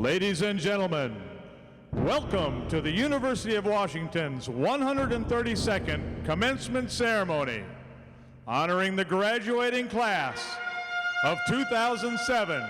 Ladies and gentlemen, welcome to the University of Washington's 132nd Commencement Ceremony, honoring the graduating class of 2007.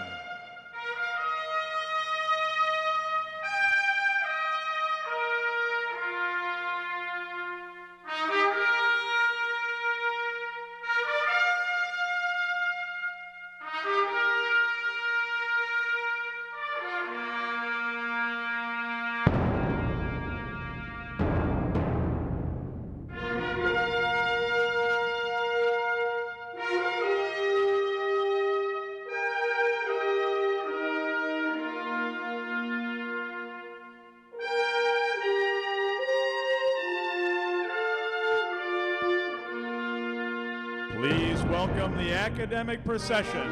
Please welcome the academic procession,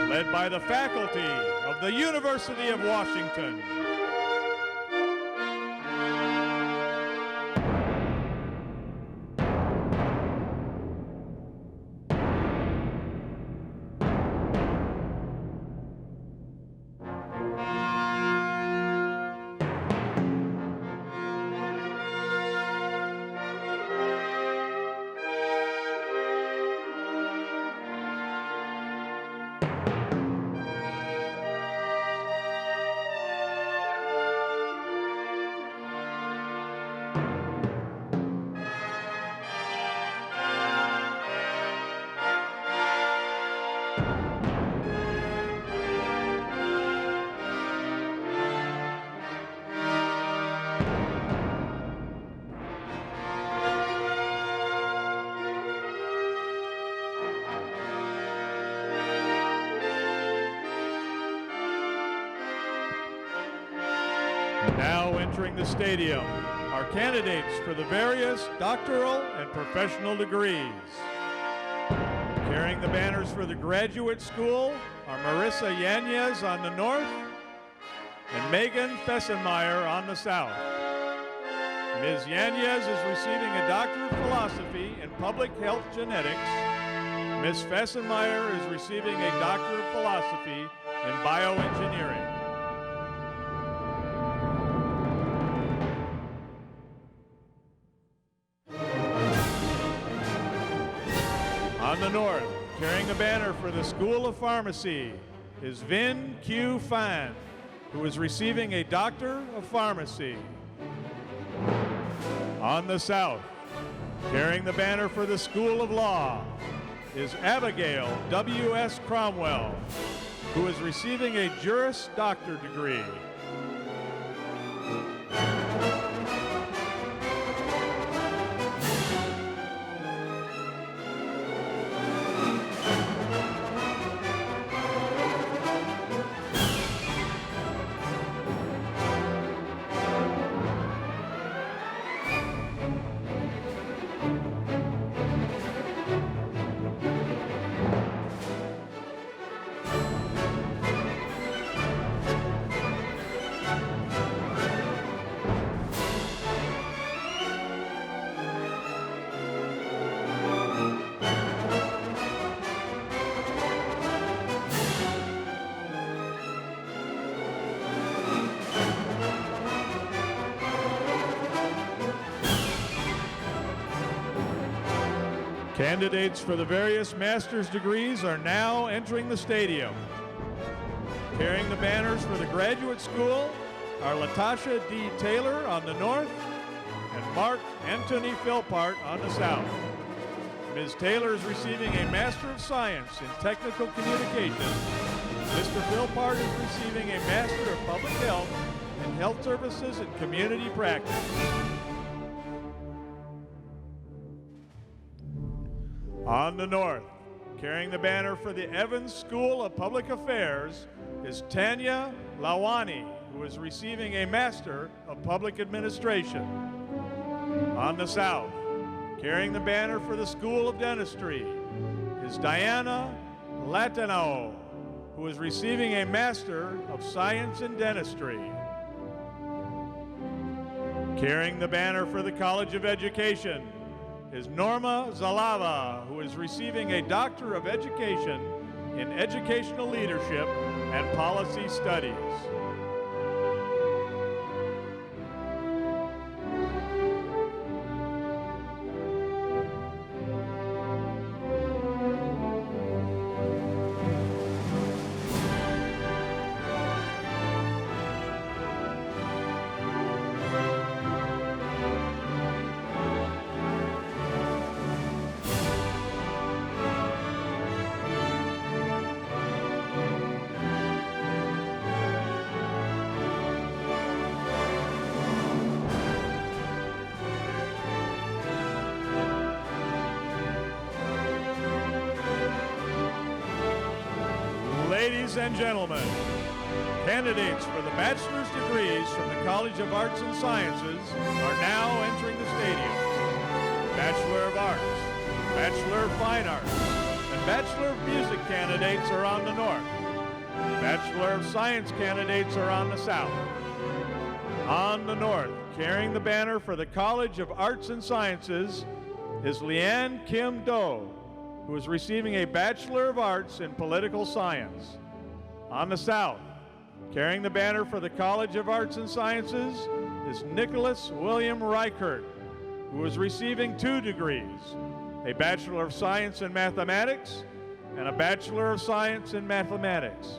led by the faculty of the University of Washington. Now entering the stadium are candidates for the various doctoral and professional degrees. Carrying the banners for the graduate school are Marissa Yanez on the north and Megan Fessenmeyer on the south. Ms. Yanez is receiving a Doctor of Philosophy in Public Health Genetics. Ms. Fessenmeyer is receiving a Doctor of Philosophy in Bioengineering. On the north, carrying the banner for the School of Pharmacy, is Vin Q. Fan, who is receiving a Doctor of Pharmacy. On the south, carrying the banner for the School of Law, is Abigail W.S. Cromwell, who is receiving a Juris Doctor degree. Candidates for the various master's degrees are now entering the stadium. Carrying the banners for the graduate school are Latasha D. Taylor on the north and Mark Anthony Philpart on the south. Ms. Taylor is receiving a Master of Science in Technical Communication. Mr. Philpart is receiving a Master of Public Health in Health Services and Community Practice. On the north, carrying the banner for the Evans School of Public Affairs is Tanya Lawani, who is receiving a Master of Public Administration. On the south, carrying the banner for the School of Dentistry is Diana Latinao, who is receiving a Master of Science in Dentistry. Carrying the banner for the College of Education is Norma Zalava, who is receiving a Doctor of Education in Educational Leadership and Policy Studies. Ladies and gentlemen, candidates for the bachelor's degrees from the College of Arts and Sciences are now entering the stadium. Bachelor of Arts, Bachelor of Fine Arts, and Bachelor of Music candidates are on the north. Bachelor of Science candidates are on the south. On the north, carrying the banner for the College of Arts and Sciences, is Leanne Kim Do, who is receiving a Bachelor of Arts in Political Science. On the south, carrying the banner for the College of Arts and Sciences, is Nicholas William Reichert, who is receiving 2 degrees, a Bachelor of Science in Mathematics and a Bachelor of Science in Mathematics.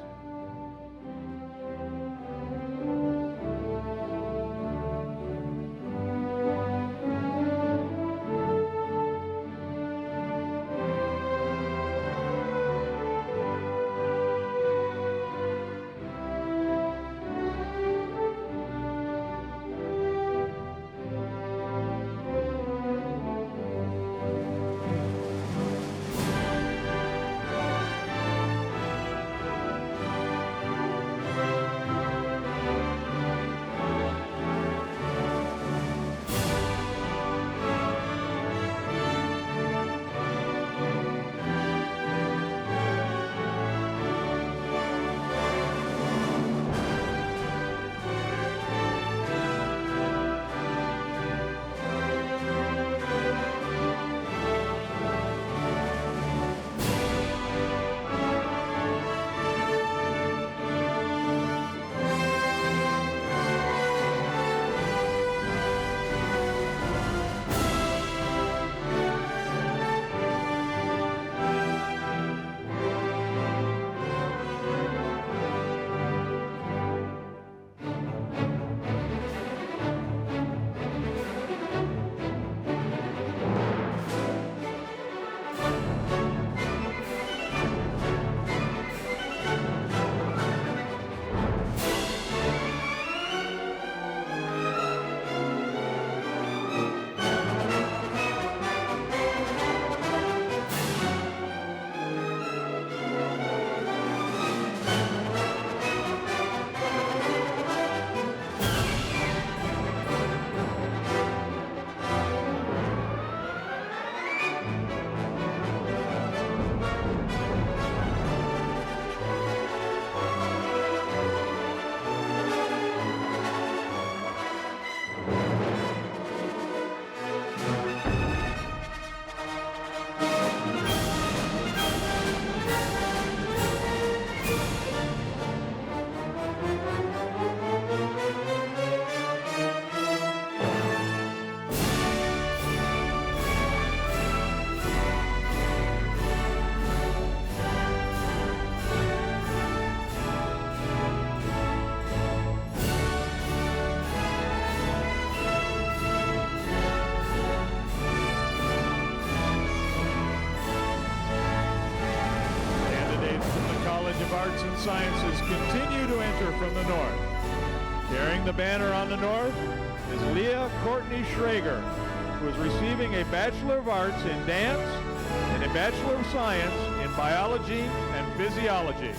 Arts and Sciences continue to enter from the north. Carrying the banner on the north is Leah Courtney Schrager, who is receiving a Bachelor of Arts in Dance and a Bachelor of Science in Biology and Physiology.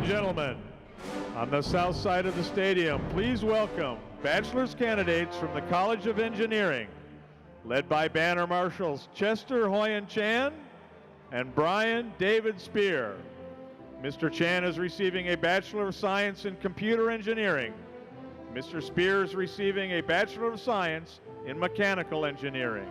and gentlemen, on the south side of the stadium, please welcome bachelor's candidates from the College of Engineering, led by Banner Marshals Chester Hoyen Chan and Brian David Spear. Mr. Chan is receiving a Bachelor of Science in Computer Engineering. Mr. Spear is receiving a Bachelor of Science in Mechanical Engineering.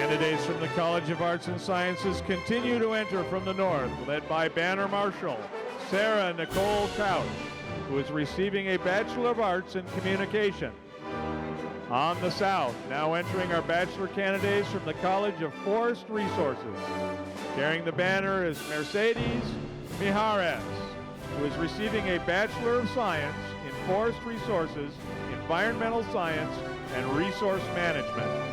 Candidates from the College of Arts and Sciences continue to enter from the north, led by Banner Marshal Sarah Nicole Couch, who is receiving a Bachelor of Arts in Communication. On the south, now entering our bachelor candidates from the College of Forest Resources. Carrying the banner is Mercedes Mijares, who is receiving a Bachelor of Science in Forest Resources, Environmental Science, and Resource Management.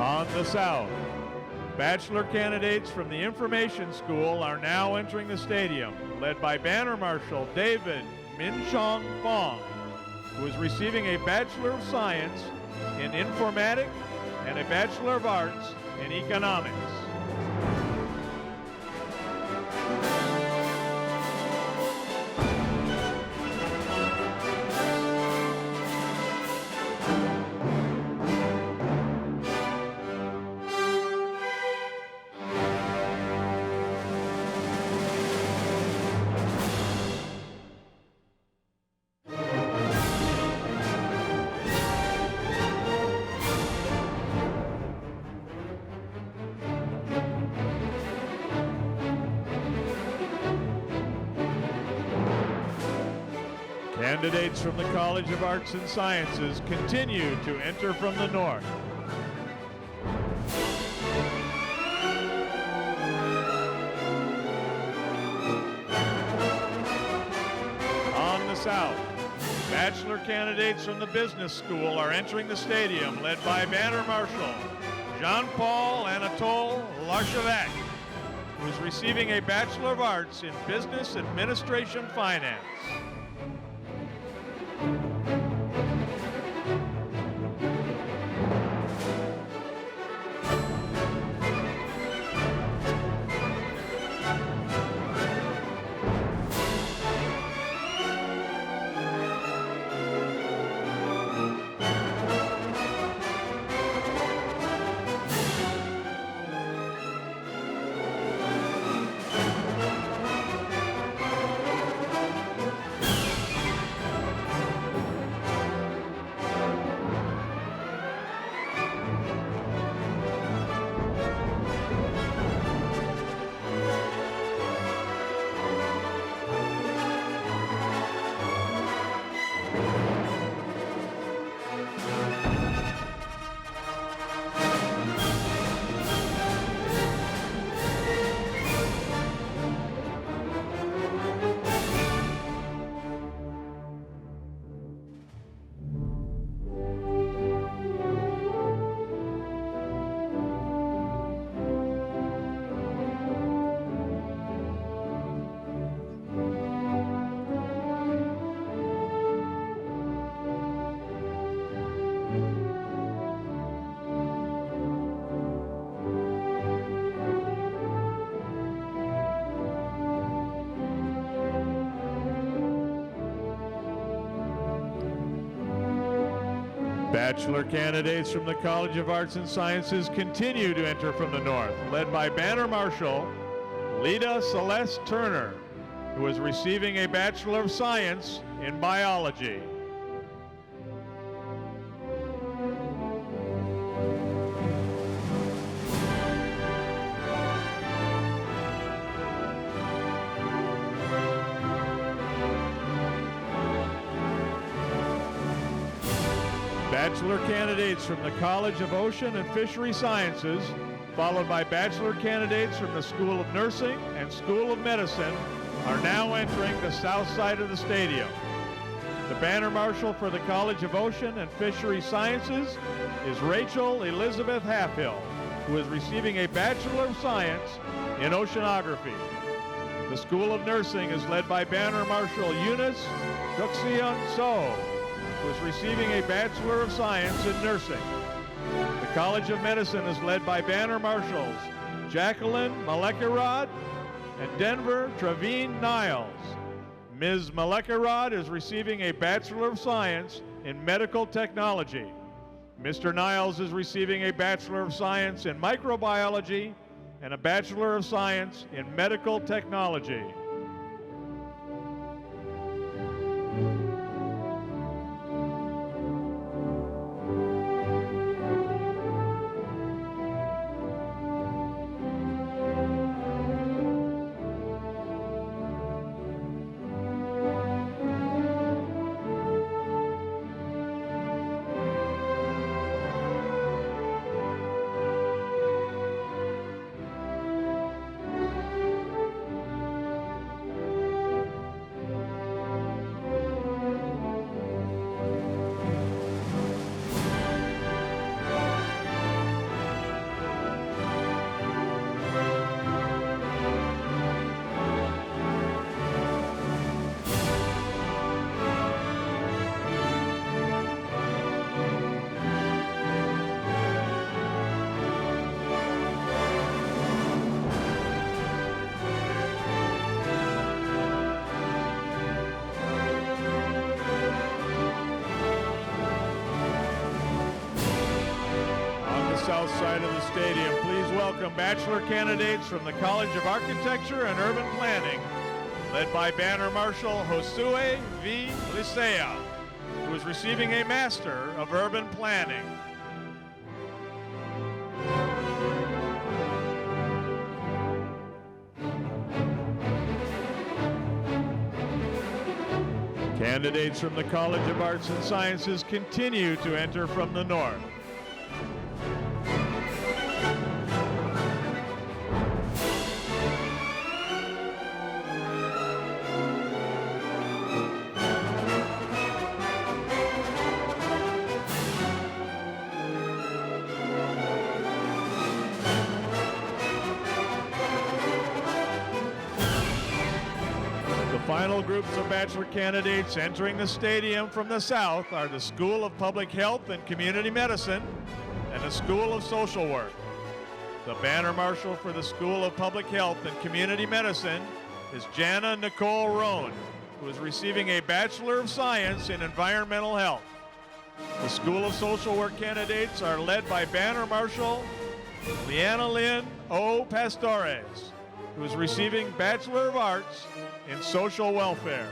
On the south, bachelor candidates from the Information School are now entering the stadium, led by Banner Marshal David Minchong Fong, who is receiving a Bachelor of Science in Informatics and a Bachelor of Arts in Economics. Candidates from the College of Arts and Sciences continue to enter from the north. On the south, bachelor candidates from the Business School are entering the stadium, led by Banner Marshal Jean-Paul Anatole Larchevêque, who is receiving a Bachelor of Arts in Business Administration Finance. Bachelor candidates from the College of Arts and Sciences continue to enter from the north, led by Banner Marshal Lita Celeste Turner, who is receiving a Bachelor of Science in Biology. Bachelor candidates from the College of Ocean and Fishery Sciences, followed by bachelor candidates from the School of Nursing and School of Medicine, are now entering the south side of the stadium. The banner marshal for the College of Ocean and Fishery Sciences is Rachel Elizabeth Halfhill, who is receiving a Bachelor of Science in Oceanography. The School of Nursing is led by Banner Marshal Eunice Duxion So, who is receiving a Bachelor of Science in Nursing. The College of Medicine is led by Banner Marshals Jacqueline Malekarod and Denver Travine Niles. Ms. Malekarod is receiving a Bachelor of Science in Medical Technology. Mr. Niles is receiving a Bachelor of Science in Microbiology and a Bachelor of Science in Medical Technology. South side of the stadium, please welcome bachelor candidates from the College of Architecture and Urban Planning, led by Banner Marshal Josue V. Licea, who is receiving a Master of Urban Planning. Candidates from the College of Arts and Sciences continue to enter from the north. Final groups of bachelor candidates entering the stadium from the south are the School of Public Health and Community Medicine and the School of Social Work. The banner marshal for the School of Public Health and Community Medicine is Jana Nicole Rohn, who is receiving a Bachelor of Science in Environmental Health. The School of Social Work candidates are led by banner marshal Leanna Lynn O. Pastores, who is receiving Bachelor of Arts in Social Welfare.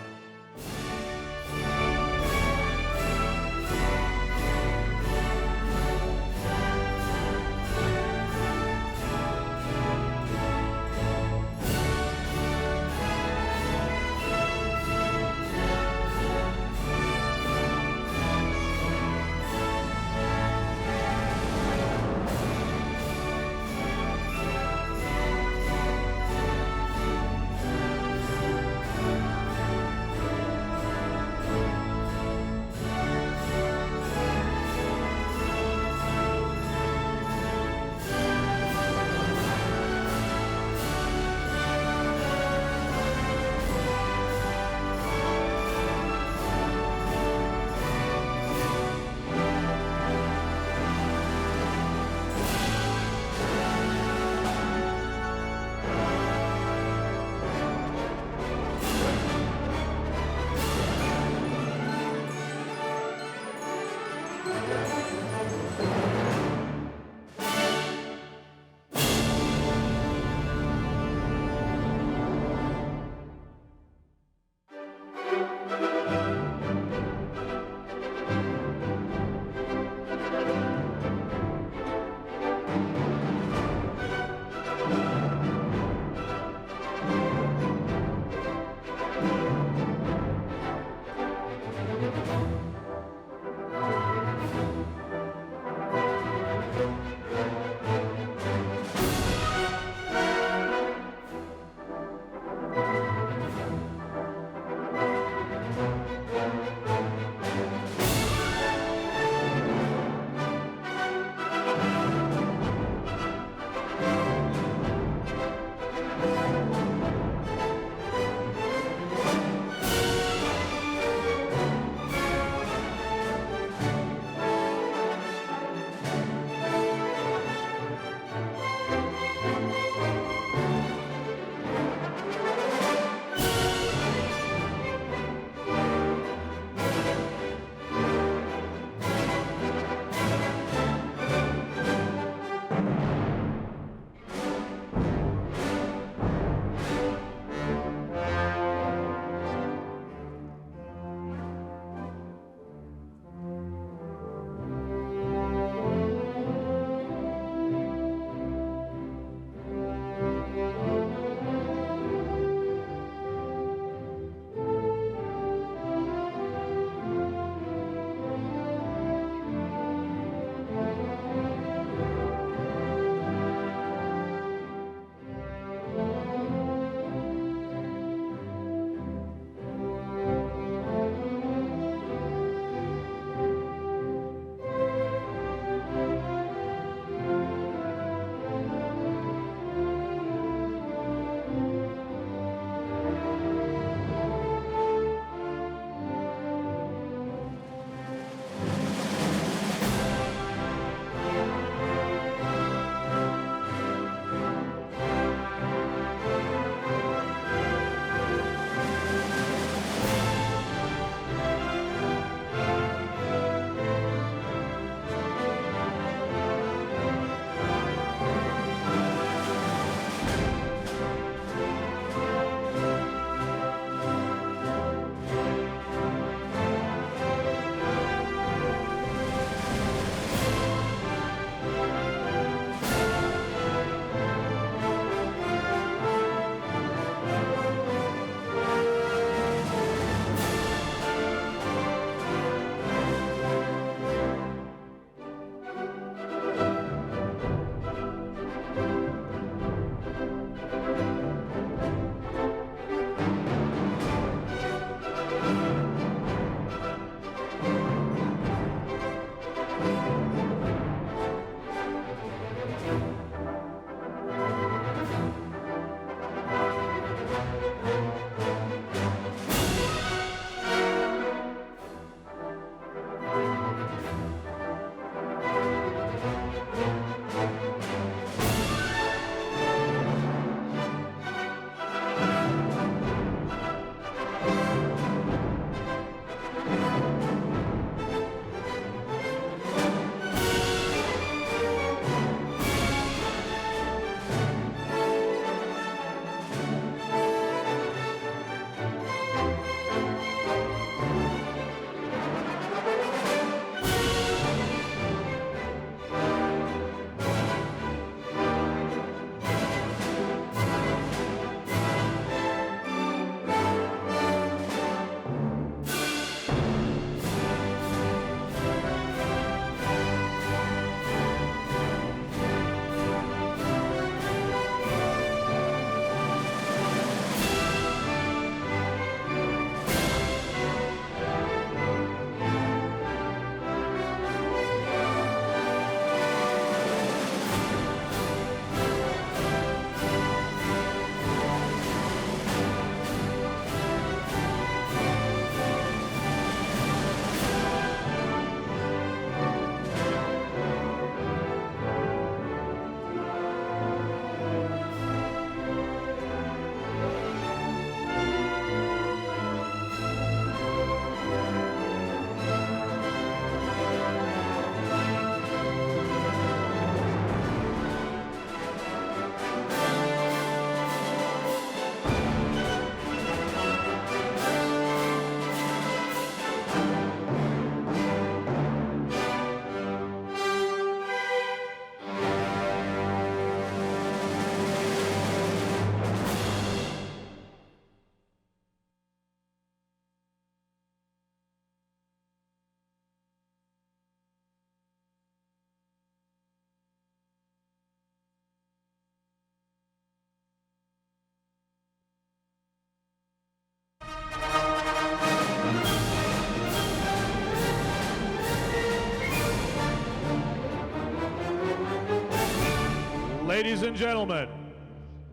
Ladies and gentlemen,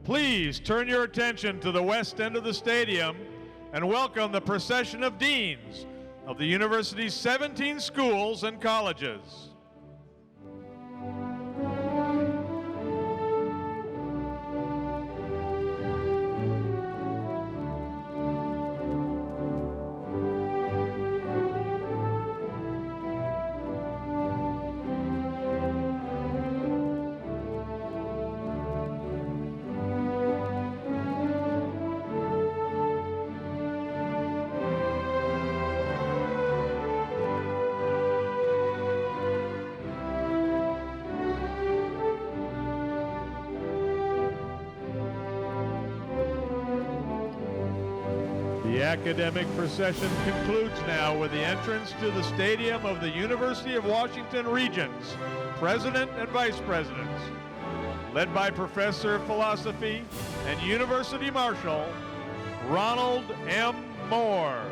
please turn your attention to the west end of the stadium and welcome the procession of deans of the university's 17 schools and colleges. The academic procession concludes now with the entrance to the stadium of the University of Washington Regents, President and Vice Presidents, led by Professor of Philosophy and University Marshal, Ronald M. Moore.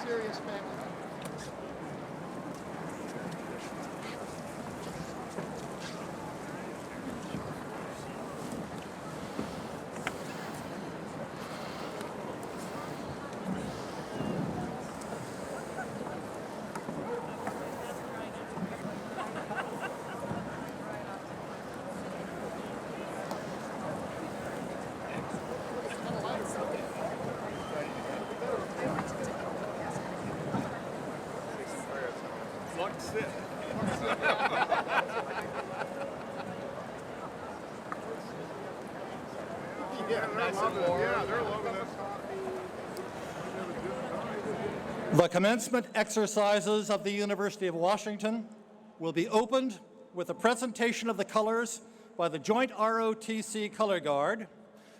Serious family. Sit. Yeah, they're loving it. Yeah, they're loving it. The commencement exercises of the University of Washington will be opened with a presentation of the colors by the Joint ROTC Color Guard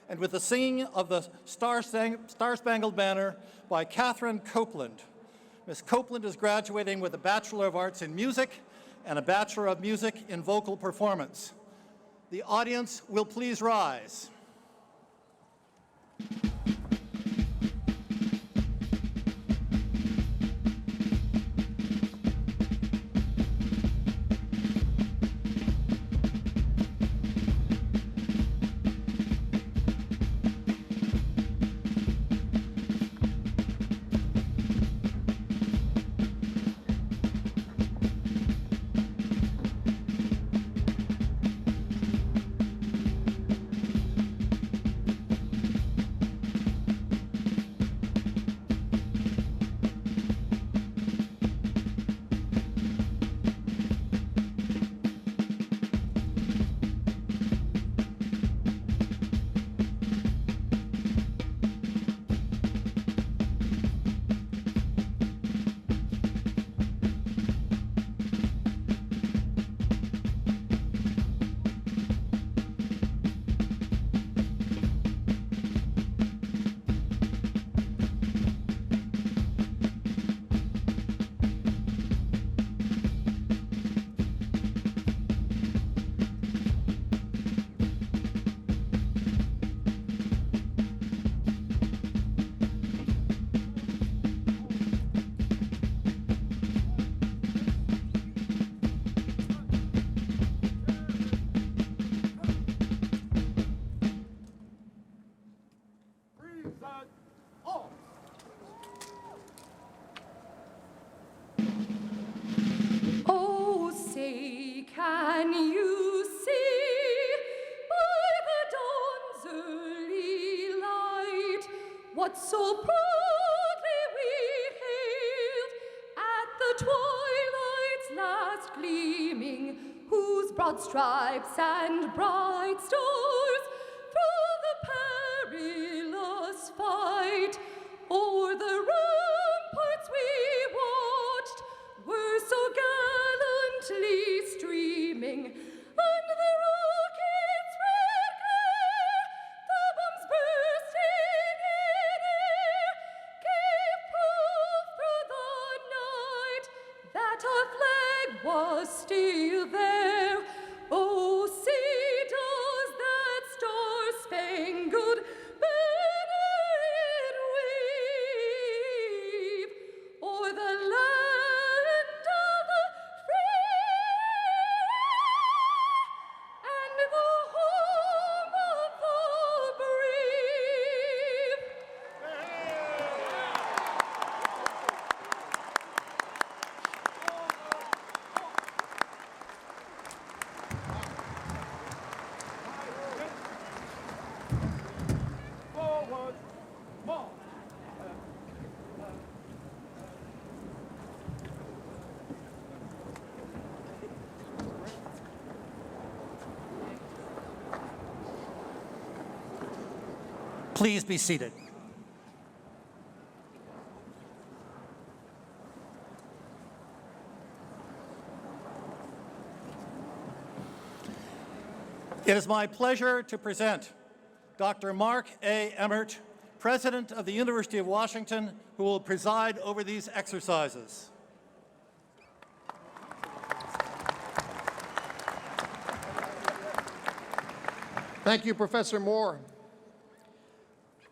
and with the singing of the Star-Spangled Banner by Catherine Copeland. Ms. Copeland is graduating with a Bachelor of Arts in Music and a Bachelor of Music in Vocal Performance. The audience will please rise. Oh, say, can you see by the dawn's early light what so proudly we hailed at the twilight's last gleaming, whose broad stripes and bright stars through the perilous fight o'er the ramparts we watched were so gallantly streaming, and the rockets' red glare, the bombs bursting in air, gave proof through the night that our flag was still there. Oh, see, does that star-spangled banner yet wave o'er the land of the free and the home of the brave? Forward, march. Please be seated. It is my pleasure to present Dr. Mark A. Emmert, President of the University of Washington, who will preside over these exercises. Thank you, Professor Moore.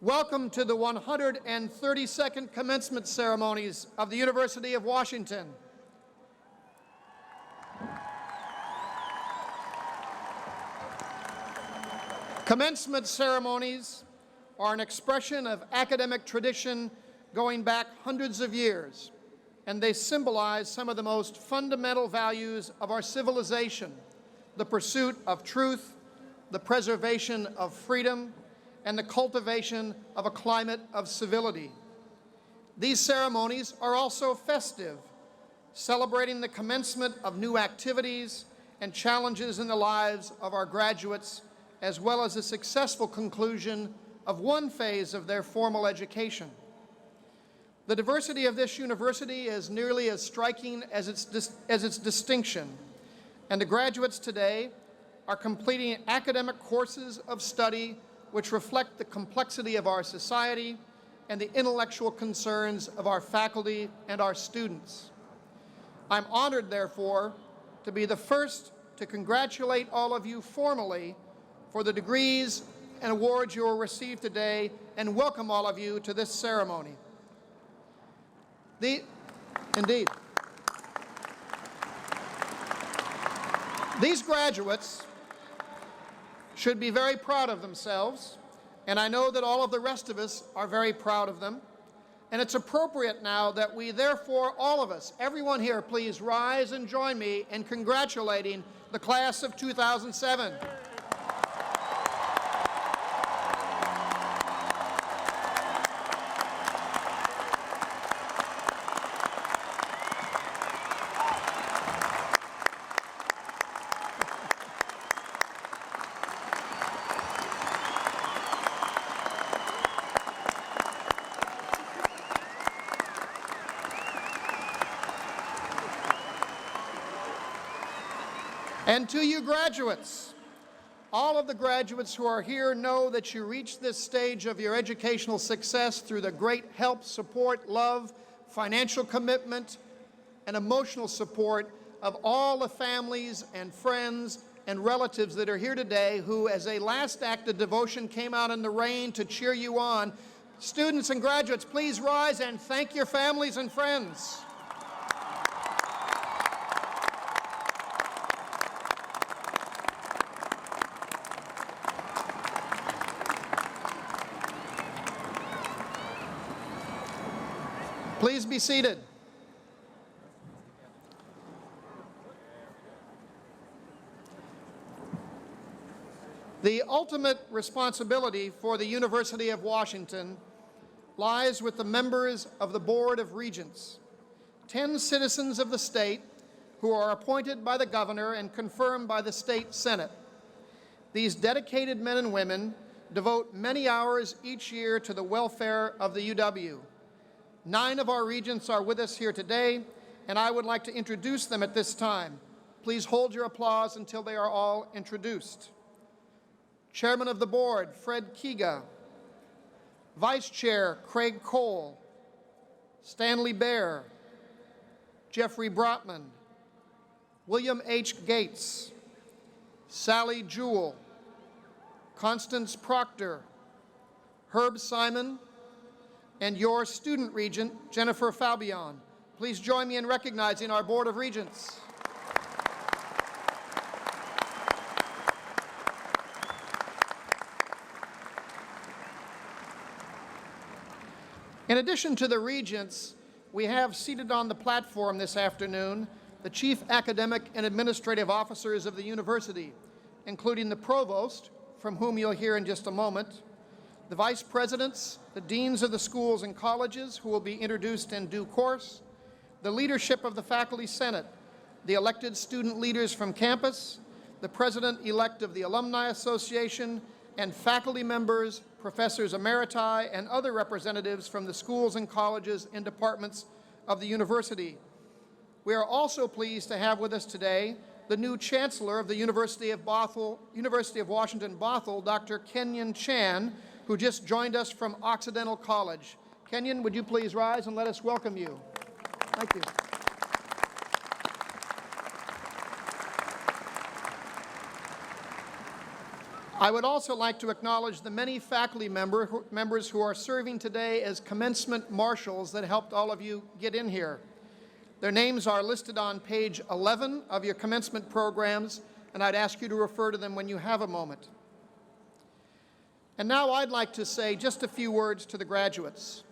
Welcome to the 132nd Commencement ceremonies of the University of Washington. Commencement ceremonies are an expression of academic tradition going back hundreds of years, and they symbolize some of the most fundamental values of our civilization: the pursuit of truth, the preservation of freedom, and the cultivation of a climate of civility. These ceremonies are also festive, celebrating the commencement of new activities and challenges in the lives of our graduates, as well as the successful conclusion of one phase of their formal education. The diversity of this university is nearly as striking as its distinction, and the graduates today are completing academic courses of study which reflect the complexity of our society and the intellectual concerns of our faculty and our students. I'm honored, therefore, to be the first to congratulate all of you formally for the degrees and awards you will receive today, and welcome all of you to this ceremony. Indeed. These graduates should be very proud of themselves, and I know that all of the rest of us are very proud of them. And it's appropriate now that we therefore, all of us, everyone here, please rise and join me in congratulating the class of 2007. And to you graduates, all of the graduates who are here know that you reach this stage of your educational success through the great help, support, love, financial commitment, and emotional support of all the families and friends and relatives that are here today who, as a last act of devotion, came out in the rain to cheer you on. Students and graduates, please rise and thank your families and friends. Please be seated. The ultimate responsibility for the University of Washington lies with the members of the Board of Regents, 10 citizens of the state who are appointed by the governor and confirmed by the state Senate. These dedicated men and women devote many hours each year to the welfare of the UW. 9 of our regents are with us here today, and I would like to introduce them at this time. Please hold your applause until they are all introduced. Chairman of the Board, Fred Kiga. Vice Chair, Craig Cole. Stanley Baer. Jeffrey Brotman. William H. Gates. Sally Jewell. Constance Proctor. Herb Simon, and your student regent, Jennifer Fabian. Please join me in recognizing our Board of Regents. In addition to the regents, we have seated on the platform this afternoon the chief academic and administrative officers of the university, including the provost, from whom you'll hear in just a moment, the vice presidents, the deans of the schools and colleges, who will be introduced in due course, the leadership of the Faculty Senate, the elected student leaders from campus, the president-elect of the Alumni Association, and faculty members, professors emeriti, and other representatives from the schools and colleges and departments of the university. We are also pleased to have with us today the new Chancellor of the University of Washington, Bothell, Dr. Kenyon Chan, who just joined us from Occidental College. Kenyon, would you please rise and let us welcome you? Thank you. I would also like to acknowledge the many faculty members who are serving today as commencement marshals that helped all of you get in here. Their names are listed on page 11 of your commencement programs, and I'd ask you to refer to them when you have a moment. And now I'd like to say just a few words to the graduates.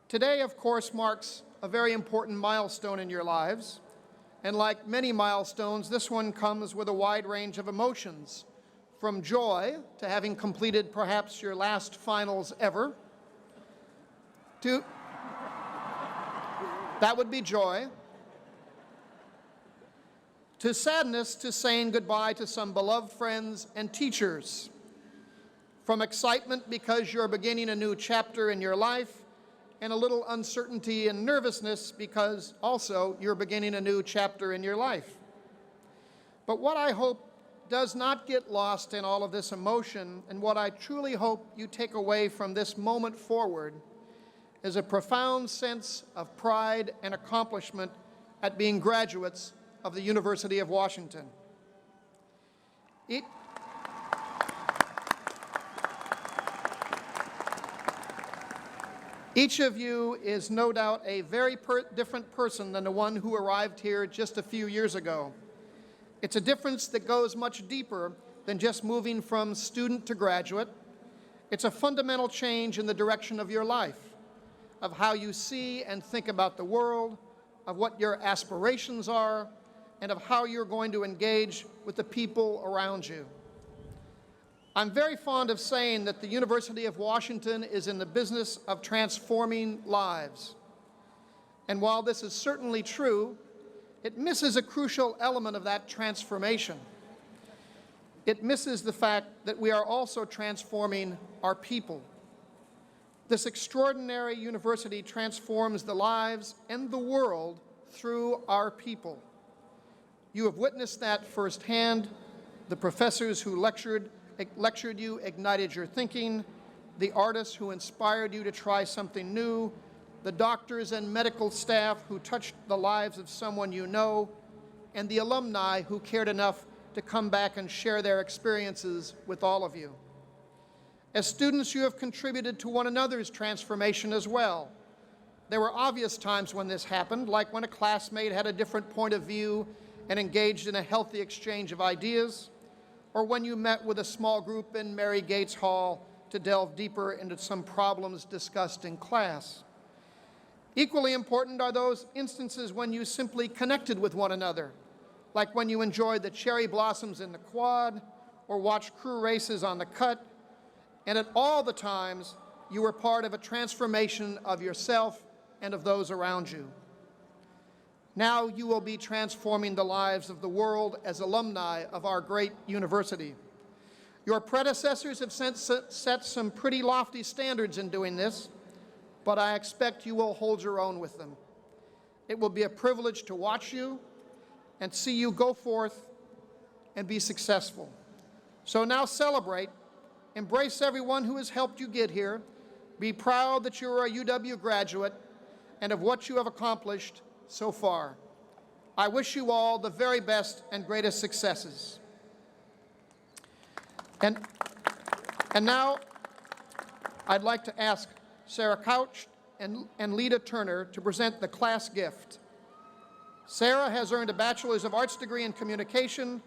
Today, of course, marks a very important milestone in your lives. And like many milestones, this one comes with a wide range of emotions, from joy to having completed perhaps your last finals ever, to, that would be joy, to sadness, to saying goodbye to some beloved friends and teachers, from excitement because you're beginning a new chapter in your life, and a little uncertainty and nervousness because also you're beginning a new chapter in your life. But what I hope does not get lost in all of this emotion, and what I truly hope you take away from this moment forward, is a profound sense of pride and accomplishment at being graduates of the University of Washington. Each of you is no doubt a very different person than the one who arrived here just a few years ago. It's a difference that goes much deeper than just moving from student to graduate. It's a fundamental change in the direction of your life, of how you see and think about the world, of what your aspirations are, and of how you're going to engage with the people around you. I'm very fond of saying that the University of Washington is in the business of transforming lives. And while this is certainly true, it misses a crucial element of that transformation. It misses the fact that we are also transforming our people. This extraordinary university transforms the lives and the world through our people. You have witnessed that firsthand. The professors who lectured you ignited your thinking, the artists who inspired you to try something new, the doctors and medical staff who touched the lives of someone you know, and the alumni who cared enough to come back and share their experiences with all of you. As students, you have contributed to one another's transformation as well. There were obvious times when this happened, like when a classmate had a different point of view and engaged in a healthy exchange of ideas, or when you met with a small group in Mary Gates Hall to delve deeper into some problems discussed in class. Equally important are those instances when you simply connected with one another, like when you enjoyed the cherry blossoms in the quad or watched crew races on the cut, and at all the times you were part of a transformation of yourself and of those around you. Now you will be transforming the lives of the world as alumni of our great university. Your predecessors have set some pretty lofty standards in doing this, but I expect you will hold your own with them. It will be a privilege to watch you and see you go forth and be successful. So now celebrate, embrace everyone who has helped you get here, be proud that you're a UW graduate and of what you have accomplished so far. I wish you all the very best and greatest successes. And now I'd like to ask Sarah Couch and Lita Turner to present the class gift. Sarah has earned a Bachelor's of Arts degree in Communication.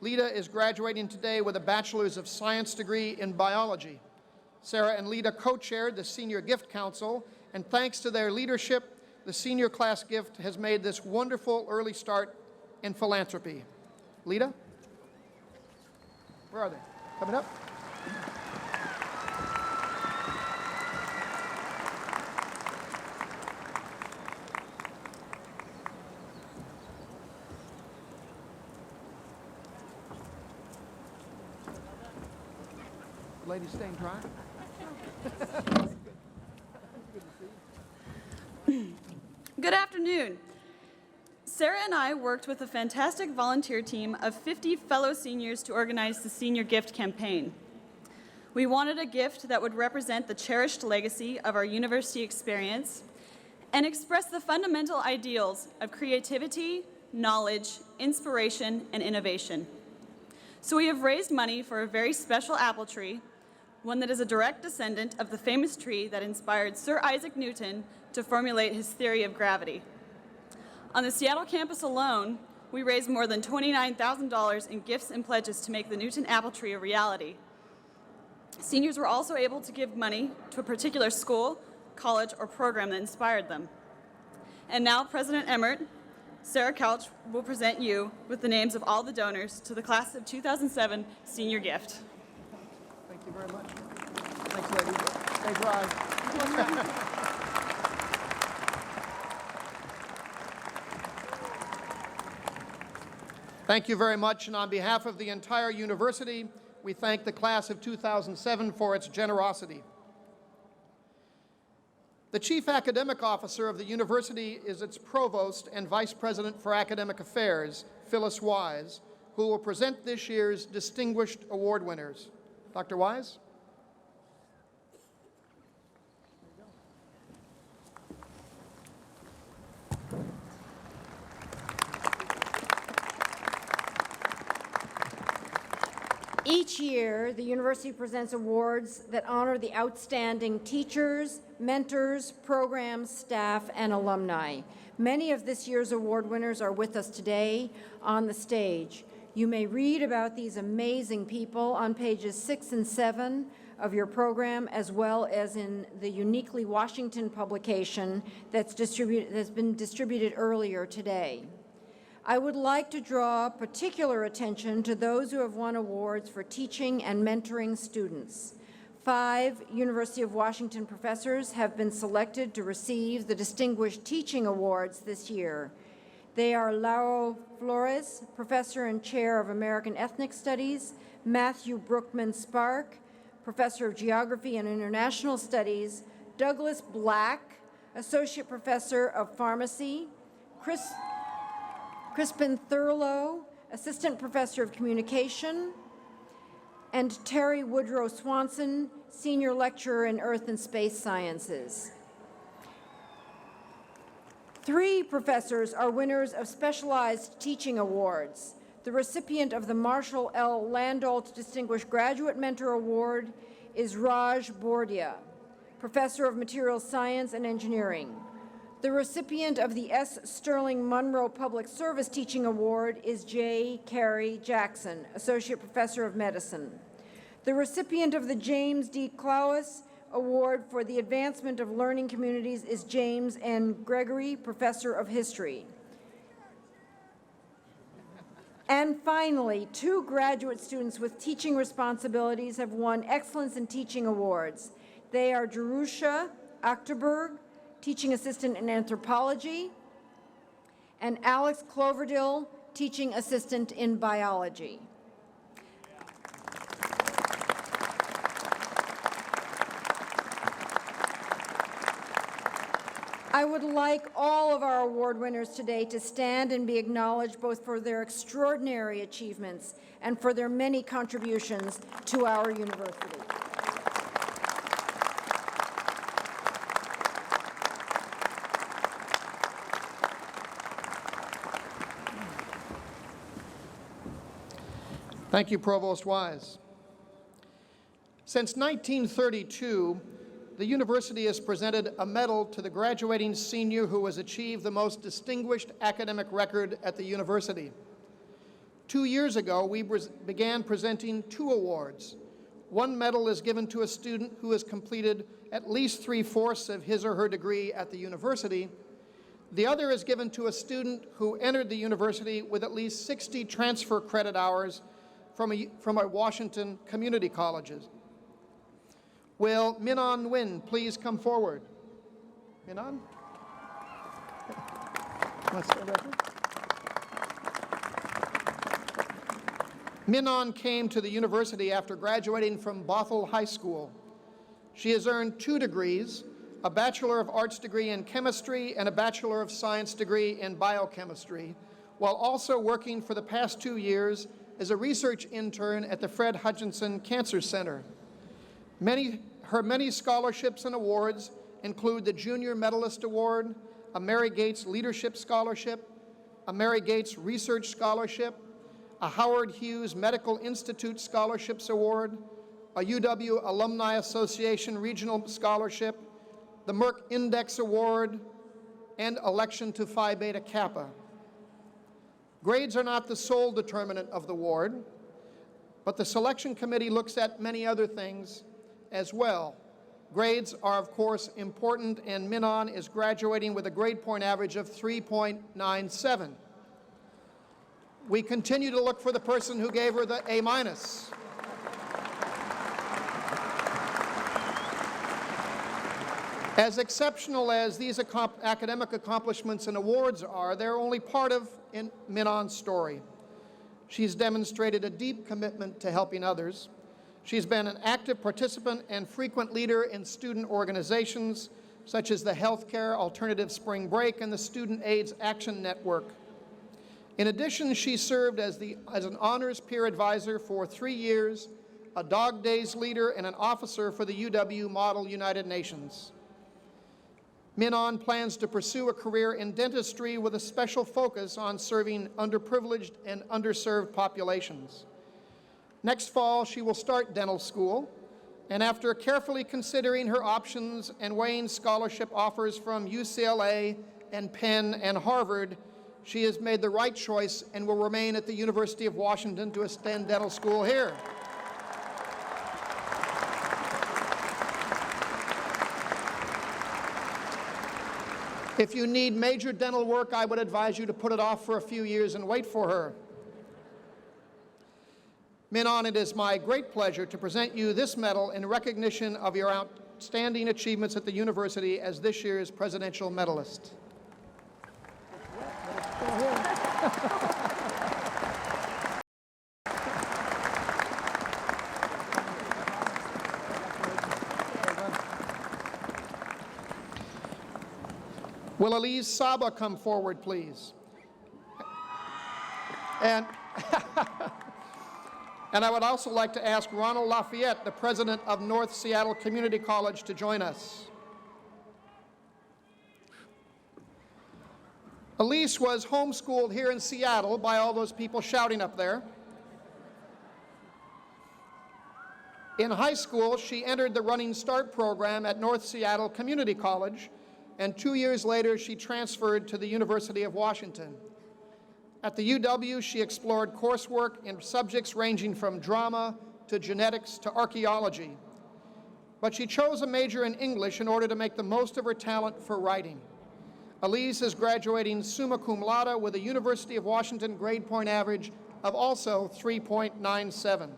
Lita is graduating today with a Bachelor's of Science degree in Biology. Sarah and Lita co-chaired the Senior Gift Council, and thanks to their leadership, the senior class gift has made this wonderful early start in philanthropy. Lita? Where are they? Coming up? Ladies staying dry? Good afternoon. Sarah and I worked with a fantastic volunteer team of 50 fellow seniors to organize the Senior Gift Campaign. We wanted a gift that would represent the cherished legacy of our university experience and express the fundamental ideals of creativity, knowledge, inspiration, and innovation. So we have raised money for a very special apple tree, one that is a direct descendant of the famous tree that inspired Sir Isaac Newton to formulate his theory of gravity. On the Seattle campus alone, we raised more than $29,000 in gifts and pledges to make the Newton apple tree a reality. Seniors were also able to give money to a particular school, college, or program that inspired them. And now President Emmert, Sarah Couch will present you with the names of all the donors to the class of 2007 Senior Gift. Thank you very much. Thanks, ladies. Stay dry. Thank you very much, and on behalf of the entire university, we thank the class of 2007 for its generosity. The Chief Academic Officer of the university is its Provost and Vice President for Academic Affairs, Phyllis Wise, who will present this year's distinguished award winners. Dr. Wise? Each year, the university presents awards that honor the outstanding teachers, mentors, programs, staff, and alumni. Many of this year's award winners are with us today on the stage. You may read about these amazing people on pages 6 and 7 of your program, as well as in the Uniquely Washington publication that's been distributed earlier today. I would like to draw particular attention to those who have won awards for teaching and mentoring students. 5 University of Washington professors have been selected to receive the Distinguished Teaching Awards this year. They are Lauro Flores, Professor and Chair of American Ethnic Studies, Matthew Brookman Spark, Professor of Geography and International Studies, Douglas Black, Associate Professor of Pharmacy, Crispin Thurlow, Assistant Professor of Communication, and Terry Woodrow Swanson, Senior Lecturer in Earth and Space Sciences. 3 professors are winners of Specialized Teaching Awards. The recipient of the Marshall L. Landolt Distinguished Graduate Mentor Award is Raj Bordia, Professor of Materials Science and Engineering. The recipient of the S. Sterling Munro Public Service Teaching Award is J. Carey Jackson, Associate Professor of Medicine. The recipient of the James D. Clowes Award for the Advancement of Learning Communities is James N. Gregory, Professor of History. And finally, 2 graduate students with teaching responsibilities have won Excellence in Teaching Awards. They are Jerusha Achterberg, Teaching Assistant in Anthropology, and Alex Cloverdale, Teaching Assistant in Biology. I would like all of our award winners today to stand and be acknowledged both for their extraordinary achievements and for their many contributions to our university. Thank you, Provost Wise. Since 1932, the university has presented a medal to the graduating senior who has achieved the most distinguished academic record at the university. 2 years ago, we began presenting 2 awards. One medal is given to a student who has completed at least 3/4 of his or her degree at the university. The other is given to a student who entered the university with at least 60 transfer credit hours from a Washington community colleges. Will Minan Nguyen please come forward? Minan? Minan came to the university after graduating from Bothell High School. She has earned 2 degrees, a Bachelor of Arts degree in chemistry and a Bachelor of Science degree in biochemistry, while also working for the past 2 years as a research intern at the Fred Hutchinson Cancer Center. Her many scholarships and awards include the Junior Medalist Award, a Mary Gates Leadership Scholarship, a Mary Gates Research Scholarship, a Howard Hughes Medical Institute Scholarships Award, a UW Alumni Association Regional Scholarship, the Merck Index Award, and election to Phi Beta Kappa. Grades are not the sole determinant of the award, but the selection committee looks at many other things as well. Grades are, of course, important, and Minan is graduating with a grade point average of 3.97. We continue to look for the person who gave her the A-. As exceptional as these academic accomplishments and awards are, they're only part of Minan's story. She's demonstrated a deep commitment to helping others. She's been an active participant and frequent leader in student organizations, such as the Healthcare Alternative Spring Break and the Student AIDS Action Network. In addition, she served as an honors peer advisor for 3 years, a Dog Days leader, and an officer for the UW Model United Nations. Min-On plans to pursue a career in dentistry with a special focus on serving underprivileged and underserved populations. Next fall, she will start dental school, and after carefully considering her options and weighing scholarship offers from UCLA and Penn and Harvard, she has made the right choice and will remain at the University of Washington to attend dental school here. If you need major dental work, I would advise you to put it off for a few years and wait for her. Min-On, it is my great pleasure to present you this medal in recognition of your outstanding achievements at the university as this year's presidential medalist. Will Elise Saba come forward, please? And I would also like to ask Ronald Lafayette, the president of North Seattle Community College, to join us. Elise was homeschooled here in Seattle by all those people shouting up there. In high school, she entered the Running Start program at North Seattle Community College, and 2 years later, she transferred to the University of Washington. At the UW, she explored coursework in subjects ranging from drama to genetics to archaeology. But she chose a major in English in order to make the most of her talent for writing. Elise is graduating summa cum laude with a University of Washington grade point average of also 3.97.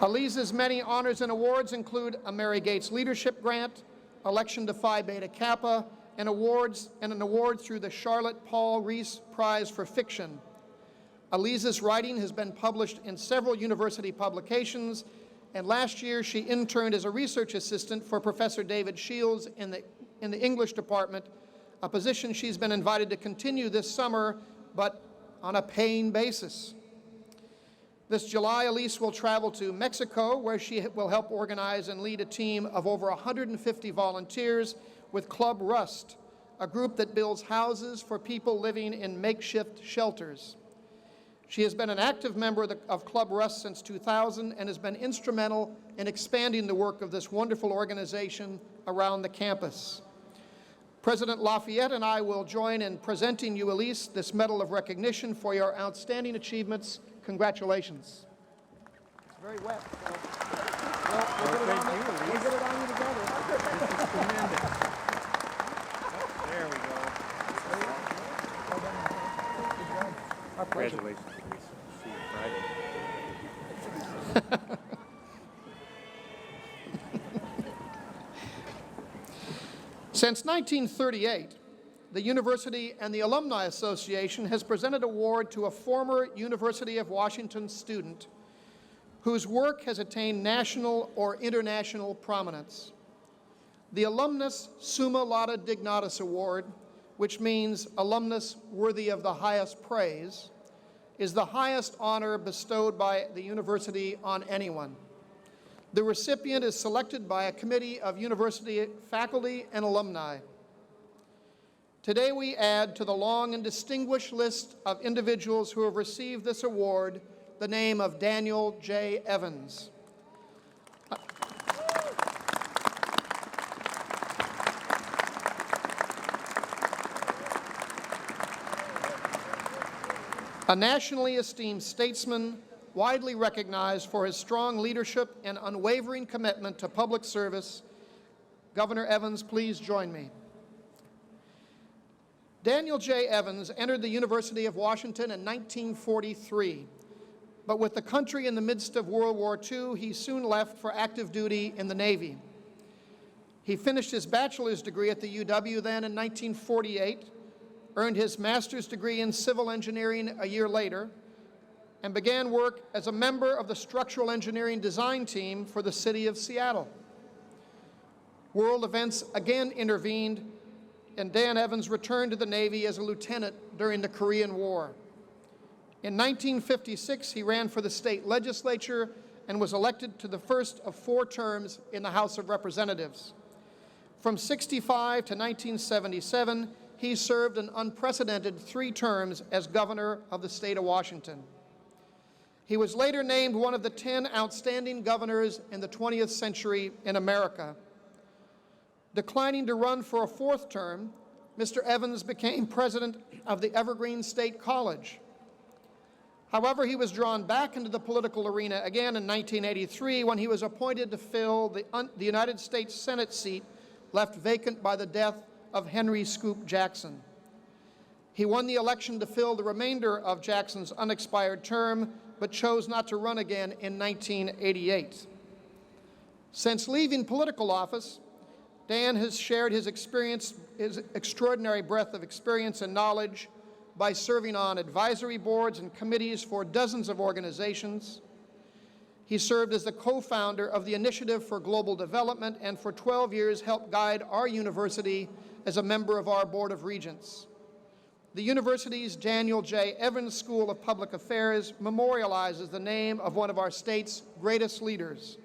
Elise's many honors and awards include a Mary Gates Leadership Grant, election to Phi Beta Kappa, and an award through the Charlotte Paul Reese Prize for Fiction. Elise's writing has been published in several university publications, and last year she interned as a research assistant for Professor David Shields in the English department, a position she's been invited to continue this summer, but on a paying basis. This July, Elise will travel to Mexico, where she will help organize and lead a team of over 150 volunteers with Club Rust, a group that builds houses for people living in makeshift shelters. She has been an active member of Club Rust since 2000 and has been instrumental in expanding the work of this wonderful organization around the campus. President Lafayette and I will join in presenting you, Elise, this Medal of Recognition for your outstanding achievements. Congratulations. It's very wet. So. We'll get it on you together. This is tremendous. There we go. Our pleasure. Congratulations, Elise. See you Friday. Since 1938, the University and the Alumni Association has presented an award to a former University of Washington student whose work has attained national or international prominence. The Alumnus Summa Laude Dignatus Award, which means alumnus worthy of the highest praise, is the highest honor bestowed by the university on anyone. The recipient is selected by a committee of university faculty and alumni. Today we add to the long and distinguished list of individuals who have received this award the name of Daniel J. Evans. A nationally esteemed statesman, widely recognized for his strong leadership and unwavering commitment to public service. Governor Evans, please join me. Daniel J. Evans entered the University of Washington in 1943, but with the country in the midst of World War II, he soon left for active duty in the Navy. He finished his bachelor's degree at the UW then in 1948, earned his master's degree in civil engineering a year later, and began work as a member of the structural engineering design team for the city of Seattle. World events again intervened, and Dan Evans returned to the Navy as a lieutenant during the Korean War. In 1956, he ran for the state legislature and was elected to the first of 4 terms in the House of Representatives. From 65 to 1977, he served an unprecedented 3 terms as governor of the state of Washington. He was later named one of the 10 outstanding governors in the 20th century in America. Declining to run for a 4th term, Mr. Evans became president of the Evergreen State College. However, he was drawn back into the political arena again in 1983 when he was appointed to fill the United States Senate seat left vacant by the death of Henry Scoop Jackson. He won the election to fill the remainder of Jackson's unexpired term, but chose not to run again in 1988. Since leaving political office, Dan has shared his extraordinary breadth of experience and knowledge by serving on advisory boards and committees for dozens of organizations. He served as the co-founder of the Initiative for Global Development and for 12 years helped guide our university as a member of our Board of Regents. The university's Daniel J. Evans School of Public Affairs memorializes the name of one of our state's greatest leaders.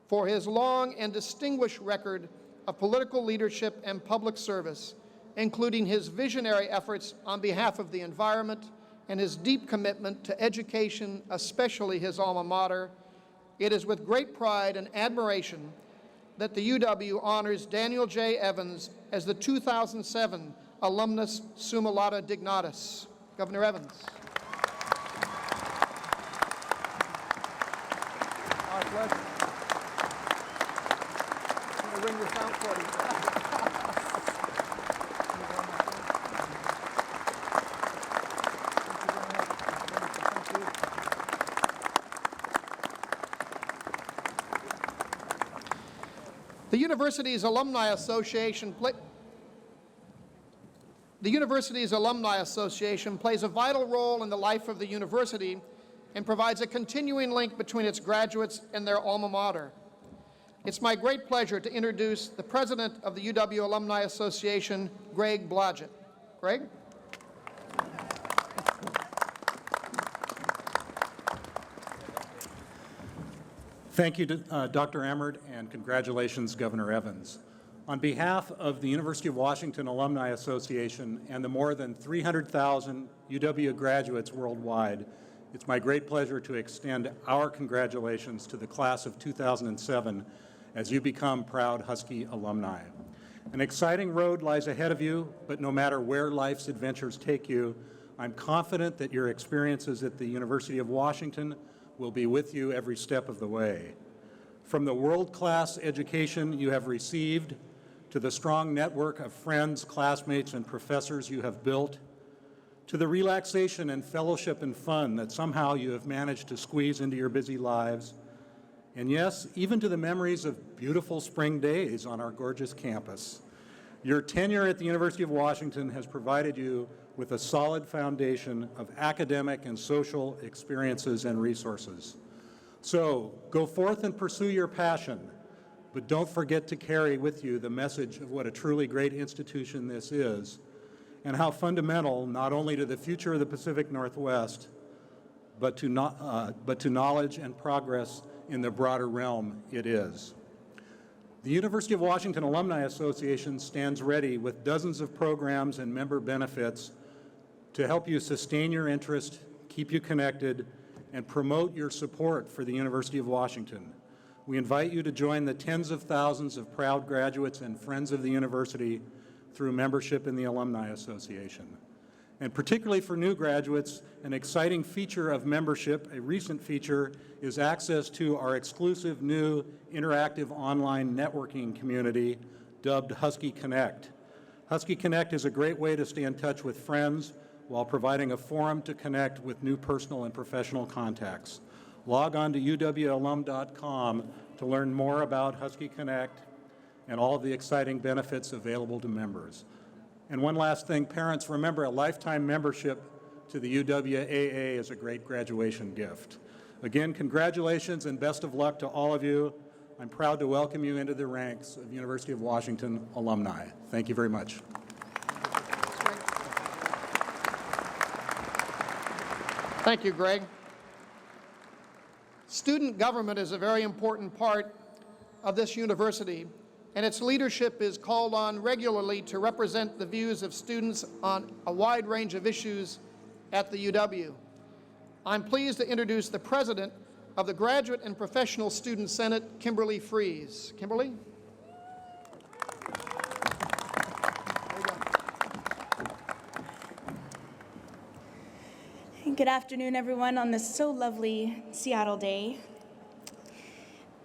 For his long and distinguished record of political leadership and public service, including his visionary efforts on behalf of the environment and his deep commitment to education, especially his alma mater, it is with great pride and admiration that the UW honors Daniel J. Evans as the 2007 Alumnus Summa Laude Dignatus. Governor Evans. Our pleasure. I'm going to ring this out for you. The university's Alumni Association plays a vital role in the life of the university and provides a continuing link between its graduates and their alma mater. It's my great pleasure to introduce the president of the UW Alumni Association, Greg Blodgett. Greg? Thank you, Dr. Emmert, and congratulations, Governor Evans. On behalf of the University of Washington Alumni Association and the more than 300,000 UW graduates worldwide, it's my great pleasure to extend our congratulations to the class of 2007 as you become proud Husky alumni. An exciting road lies ahead of you, but no matter where life's adventures take you, I'm confident that your experiences at the University of Washington will be with you every step of the way. From the world-class education you have received, to the strong network of friends, classmates, and professors you have built, to the relaxation and fellowship and fun that somehow you have managed to squeeze into your busy lives, and yes, even to the memories of beautiful spring days on our gorgeous campus. Your tenure at the University of Washington has provided you with a solid foundation of academic and social experiences and resources. So go forth and pursue your passion, but don't forget to carry with you the message of what a truly great institution this is, and how fundamental not only to the future of the Pacific Northwest, but to knowledge and progress in the broader realm it is. The University of Washington Alumni Association stands ready with dozens of programs and member benefits to help you sustain your interest, keep you connected, and promote your support for the University of Washington. We invite you to join the tens of thousands of proud graduates and friends of the university through membership in the Alumni Association. And particularly for new graduates, an exciting feature of membership, a recent feature, is access to our exclusive new interactive online networking community dubbed Husky Connect. Husky Connect is a great way to stay in touch with friends while providing a forum to connect with new personal and professional contacts. Log on to uwalum.com to learn more about Husky Connect and all of the exciting benefits available to members. And one last thing, parents, remember a lifetime membership to the UWAA as a great graduation gift. Again, congratulations and best of luck to all of you. I'm proud to welcome you into the ranks of University of Washington alumni. Thank you very much. Thank you, Greg. Student government is a very important part of this university, and its leadership is called on regularly to represent the views of students on a wide range of issues at the UW. I'm pleased to introduce the president of the Graduate and Professional Student Senate, Kimberly Fries. Kimberly? Good afternoon, everyone, on this so lovely Seattle day.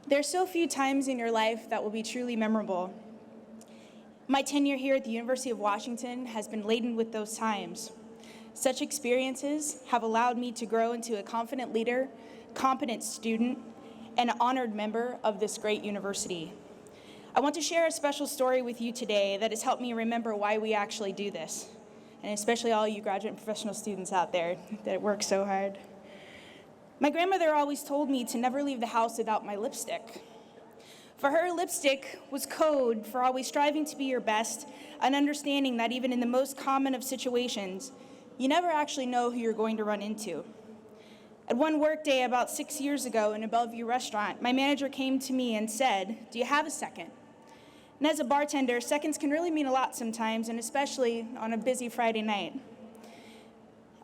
There are so few times in your life that will be truly memorable. My tenure here at the University of Washington has been laden with those times. Such experiences have allowed me to grow into a confident leader, competent student, and an honored member of this great university. I want to share a special story with you today that has helped me remember why we actually do this, and especially all you graduate and professional students out there that work so hard. My grandmother always told me to never leave the house without my lipstick. For her, lipstick was code for always striving to be your best and understanding that even in the most common of situations, you never actually know who you're going to run into. At one work day about 6 years ago in a Bellevue restaurant, my manager came to me and said, "Do you have a second?" And as a bartender, seconds can really mean a lot sometimes, and especially on a busy Friday night.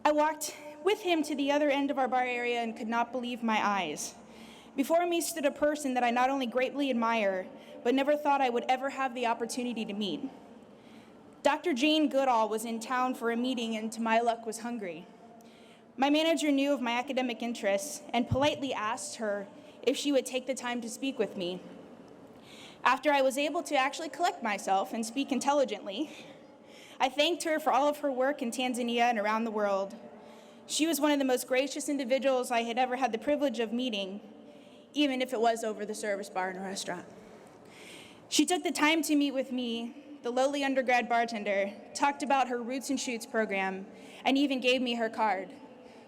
I walked with him to the other end of our bar area and could not believe my eyes. Before me stood a person that I not only greatly admire, but never thought I would ever have the opportunity to meet. Dr. Jane Goodall was in town for a meeting and to my luck was hungry. My manager knew of my academic interests and politely asked her if she would take the time to speak with me. After I was able to actually collect myself and speak intelligently, I thanked her for all of her work in Tanzania and around the world. She was one of the most gracious individuals I had ever had the privilege of meeting, even if it was over the service bar in a restaurant. She took the time to meet with me, the lowly undergrad bartender, talked about her Roots and Shoots program, and even gave me her card.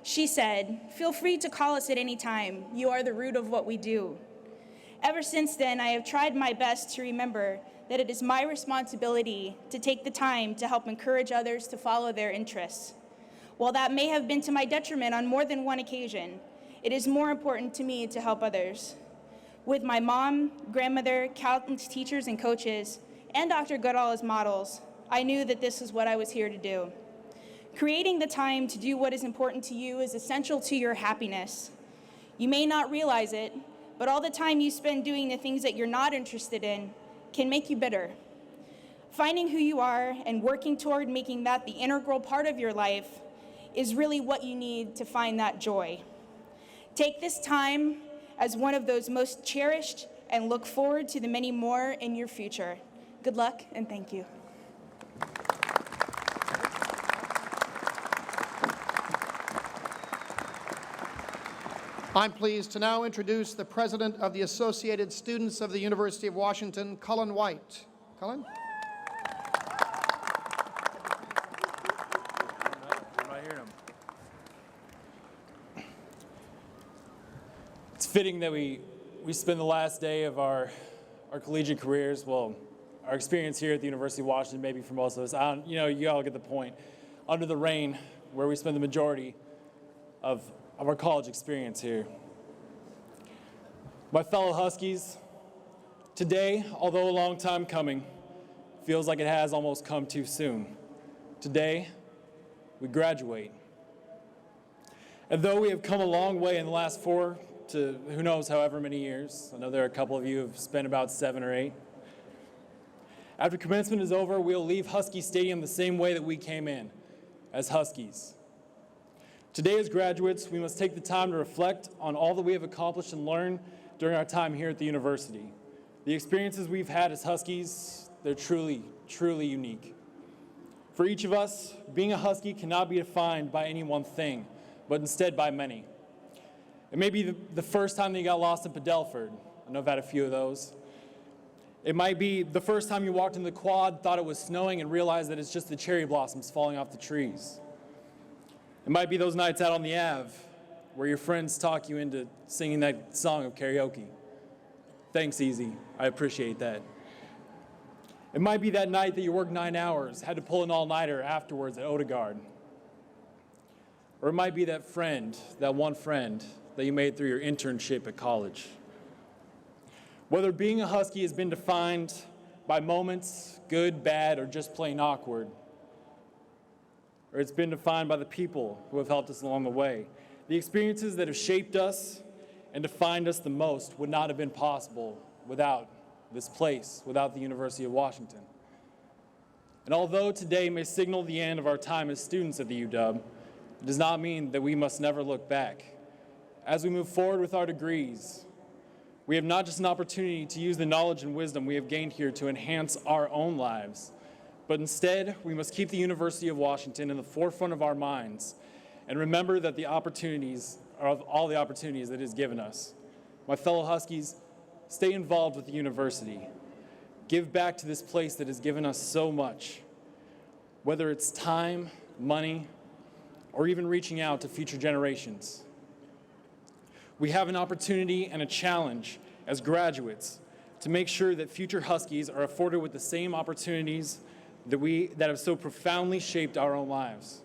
She said, "Feel free to call us at any time. You are the root of what we do." Ever since then, I have tried my best to remember that it is my responsibility to take the time to help encourage others to follow their interests. While that may have been to my detriment on more than one occasion, it is more important to me to help others. With my mom, grandmother, countless teachers and coaches, and Dr. Goodall as models, I knew that this is what I was here to do. Creating the time to do what is important to you is essential to your happiness. You may not realize it, but all the time you spend doing the things that you're not interested in can make you bitter. Finding who you are and working toward making that the integral part of your life is really what you need to find that joy. Take this time as one of those most cherished and look forward to the many more in your future. Good luck and thank you. I'm pleased to now introduce the president of the Associated Students of the University of Washington, Cullen White. Cullen? It's fitting that we spend the last day of our collegiate careers, well, our experience here at the University of Washington, maybe for most of us, you all get the point, under the rain, where we spend the majority of our college experience here. My fellow Huskies, today, although a long time coming, feels like it has almost come too soon. Today, we graduate. And though we have come a long way in the last 4 to who knows however many years, I know there are a couple of you who have spent about 7 or 8, after commencement is over, we'll leave Husky Stadium the same way that we came in, as Huskies. Today, as graduates, we must take the time to reflect on all that we have accomplished and learned during our time here at the university. The experiences we've had as Huskies, they're truly, truly unique. For each of us, being a Husky cannot be defined by any one thing, but instead by many. It may be the first time that you got lost in Padelford. I know I've had a few of those. It might be the first time you walked in the quad, thought it was snowing, and realized that it's just the cherry blossoms falling off the trees. It might be those nights out on the Ave where your friends talk you into singing that song of karaoke. Thanks, Easy. I appreciate that. It might be that night that you worked 9 hours, had to pull an all-nighter afterwards at Outage. Or it might be that friend, that one friend that you made through your internship at college. Whether being a Husky has been defined by moments, good, bad, or just plain awkward, or it's been defined by the people who have helped us along the way, the experiences that have shaped us and defined us the most would not have been possible without this place, without the University of Washington. And although today may signal the end of our time as students at the UW, it does not mean that we must never look back. As we move forward with our degrees, we have not just an opportunity to use the knowledge and wisdom we have gained here to enhance our own lives, but instead, we must keep the University of Washington in the forefront of our minds and remember that the opportunities are of all the opportunities that it has given us. My fellow Huskies, stay involved with the university. Give back to this place that has given us so much, whether it's time, money, or even reaching out to future generations. We have an opportunity and a challenge as graduates to make sure that future Huskies are afforded with the same opportunities that have so profoundly shaped our own lives,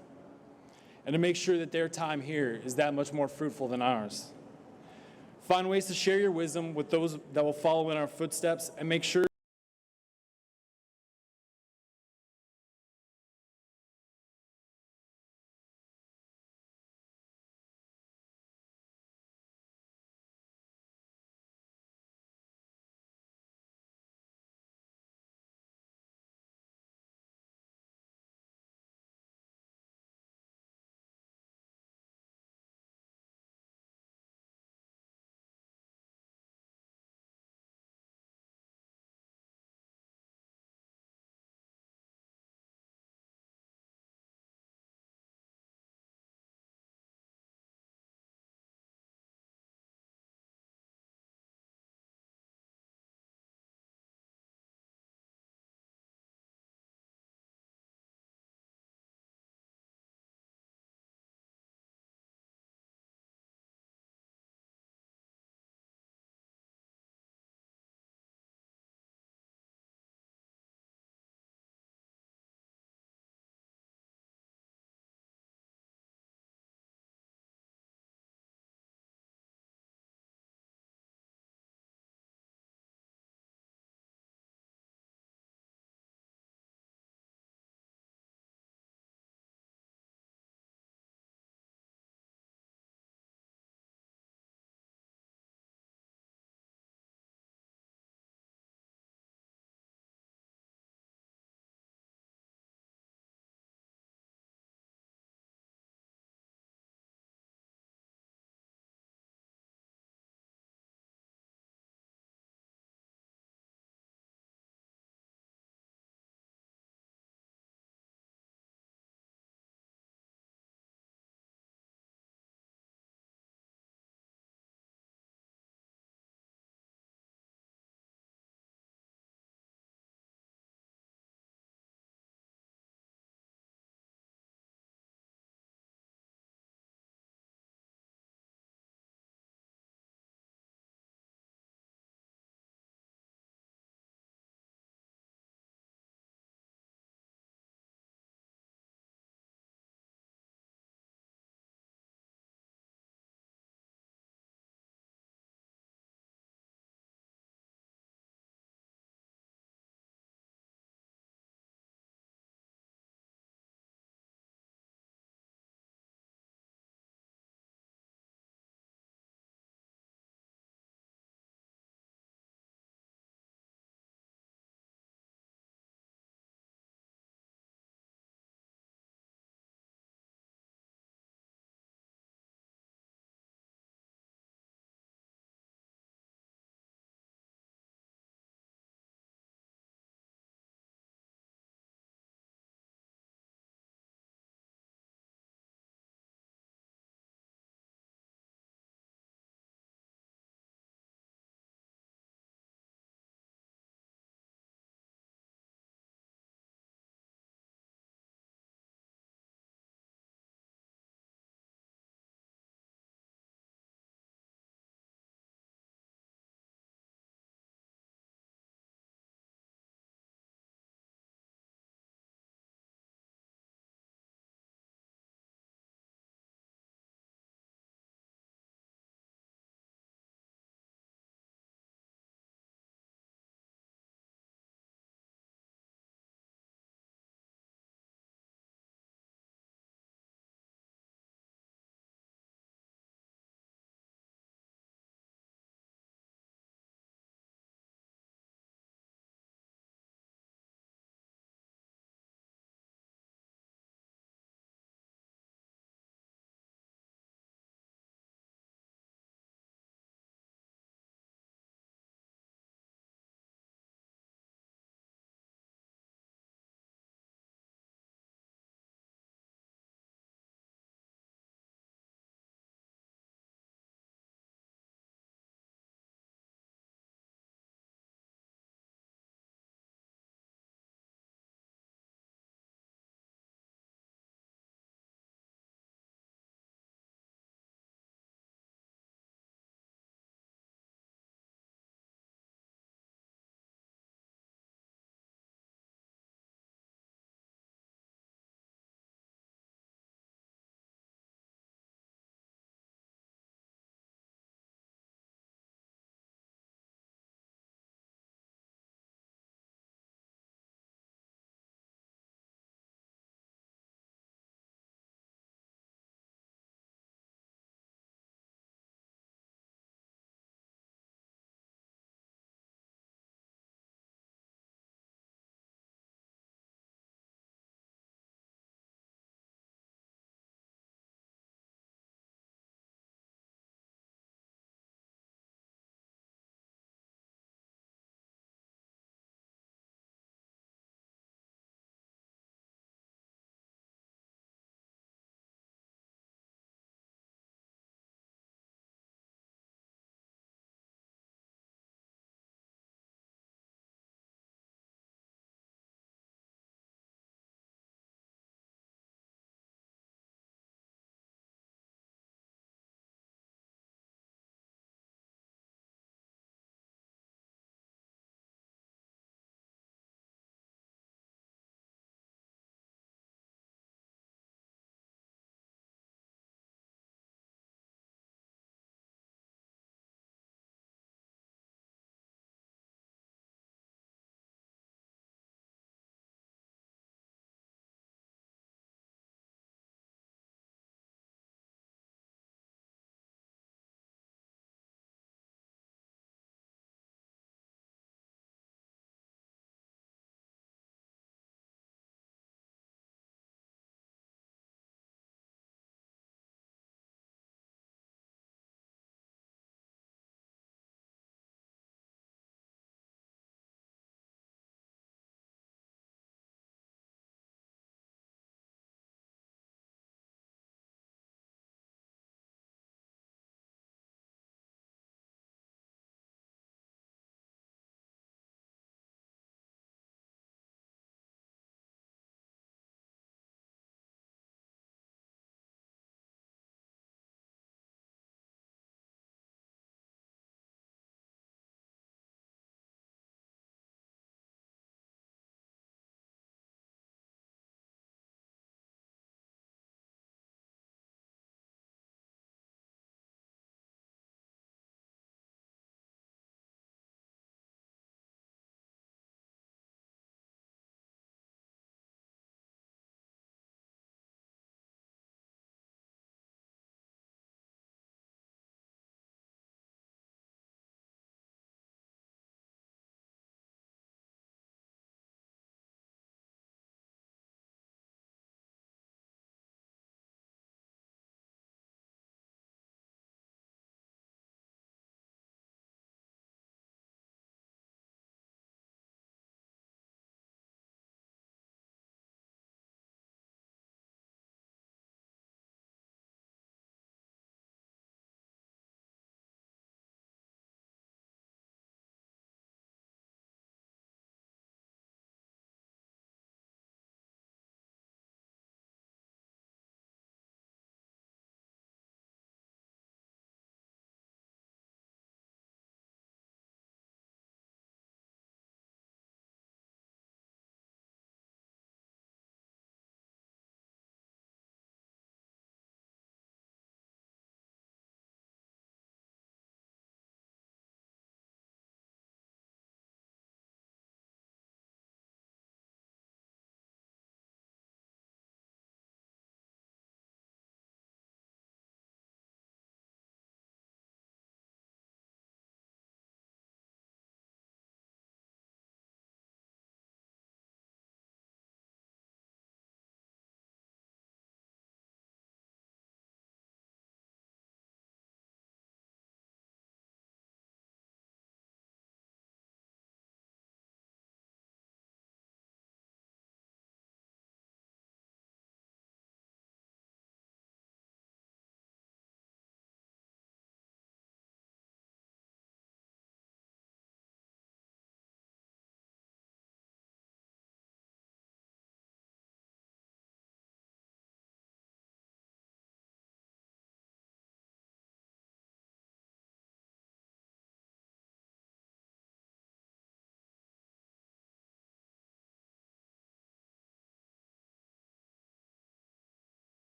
and to make sure that their time here is that much more fruitful than ours. Find ways to share your wisdom with those that will follow in our footsteps, and make sure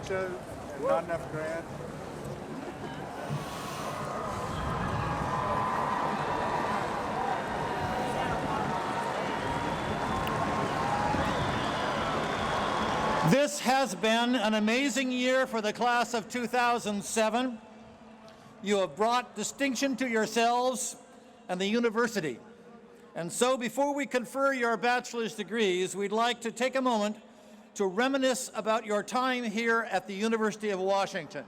expensive and not enough grants. This has been an amazing year for the class of 2007. You have brought distinction to yourselves and the university. And so before we confer your bachelor's degrees, we'd like to take a moment to reminisce about your time here at the University of Washington.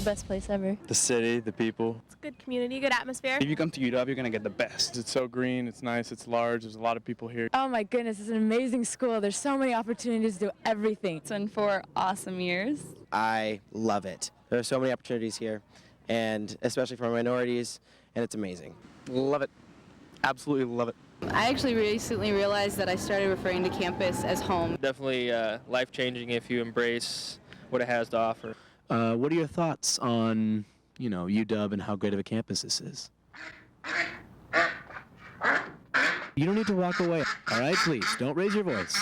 Best place ever. The city, the people. It's a good community, good atmosphere. If you come to UW, you're going to get the best. It's so green, it's nice, it's large, there's a lot of people here. Oh my goodness, it's an amazing school. There's so many opportunities to do everything. It's been 4 awesome years. I love it. There are so many opportunities here, and especially for minorities, and it's amazing. Love it. Absolutely love it. I actually recently realized that I started referring to campus as home. Definitely life-changing if you embrace what it has to offer. What are your thoughts on, UW and how great of a campus this is? You don't need to walk away, all right? Please, don't raise your voice.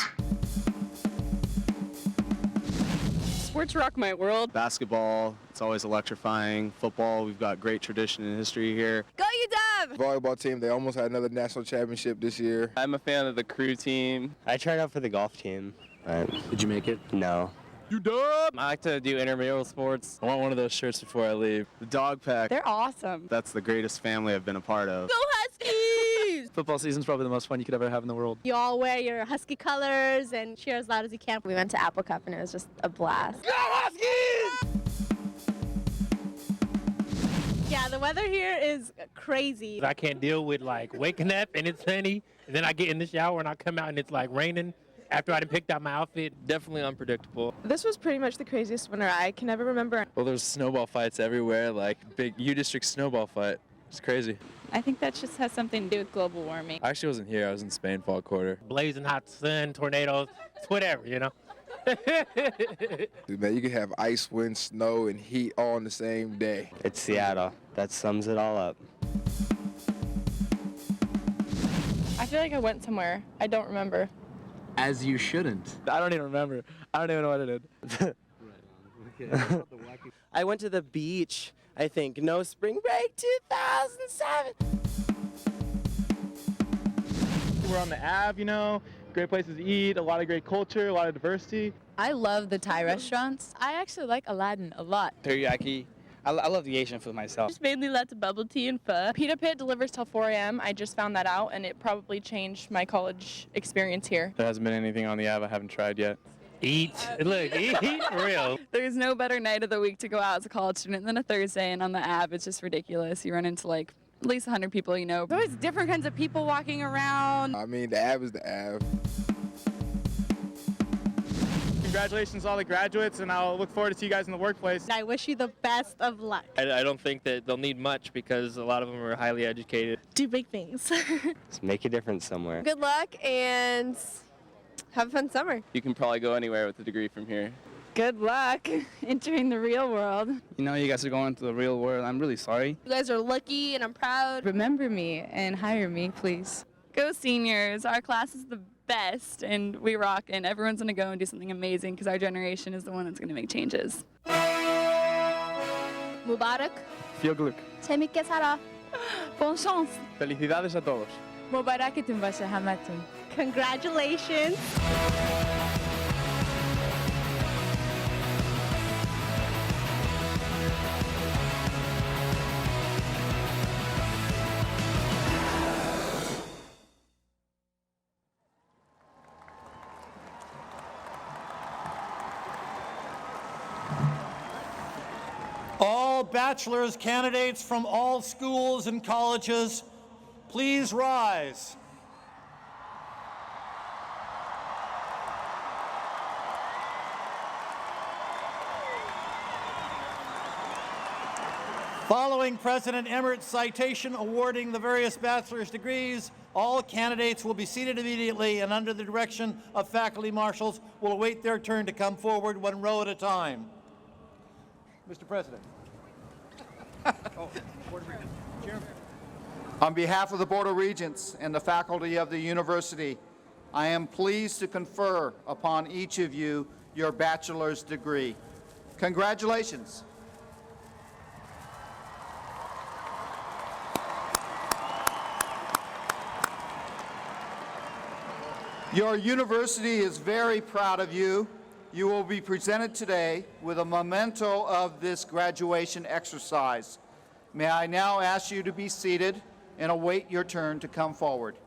Sports rock my world. Basketball, it's always electrifying. Football, we've got great tradition and history here. Go UW! Volleyball team, they almost had another national championship this year. I'm a fan of the crew team. I tried out for the golf team. Did you make it? No. I like to do intramural sports. I want one of those shirts before I leave. The dog pack. They're awesome. That's the greatest family I've been a part of. Go Huskies! Football season's probably the most fun you could ever have in the world. You all wear your Husky colors and cheer as loud as you can. We went to Apple Cup and it was just a blast. Go Huskies! Yeah, the weather here is crazy. I can't deal with waking up and it's sunny, and then I get in the shower and I come out and it's raining. After I picked out my outfit. Definitely unpredictable. This was pretty much the craziest winter I can ever remember. Well, there's snowball fights everywhere, big U-District snowball fight. It's crazy. I think that just has something to do with global warming. I actually wasn't here. I was in Spain fall quarter. Blazing hot sun, tornadoes, it's whatever, Dude, man, you can have ice, wind, snow, and heat all on the same day. It's Seattle. That sums it all up. I feel like I went somewhere. I don't remember. As you shouldn't. I don't even remember. I don't even know what I did. I went to the beach, I think. No spring break 2007. We're on the Ave, great places to eat, a lot of great culture, a lot of diversity. I love the Thai restaurants. I actually like Aladdin a lot. Teriyaki. I love the Asian food myself. Just mainly lots of bubble tea and pho. Pita Pit delivers till 4 a.m. I just found that out, and it probably changed my college experience here. There hasn't been anything on the Ave I haven't tried yet. Eat for real. There's no better night of the week to go out as a college student than a Thursday, and on the Ave, it's just ridiculous. You run into at least 100 people you know. There's always different kinds of people walking around. I mean, the Ave is the Ave. Congratulations to all the graduates, and I'll look forward to see you guys in the workplace. I wish you the best of luck. I don't think that they'll need much because a lot of them are highly educated. Do big things. Let's make a difference somewhere. Good luck and have a fun summer. You can probably go anywhere with a degree from here. Good luck entering the real world. You guys are going to the real world. I'm really sorry. You guys are lucky and I'm proud. Remember me and hire me, please. Go seniors. Our class is the best, and we rock, and everyone's going to go and do something amazing because our generation is the one that's going to make changes. Mubarak. Viel Glück. Semik Kesara. Bon chance. Felicidades a todos. Mubaraketum Basha Hamatum. Congratulations. All bachelor's candidates from all schools and colleges, please rise. Following President Emmert's citation awarding the various bachelor's degrees, all candidates will be seated immediately and under the direction of faculty marshals will await their turn to come forward one row at a time. Mr. President. On behalf of the Board of Regents and the faculty of the university, I am pleased to confer upon each of you your bachelor's degree. Congratulations. Your university is very proud of you. You will be presented today with a memento of this graduation exercise. May I now ask you to be seated and await your turn to come forward.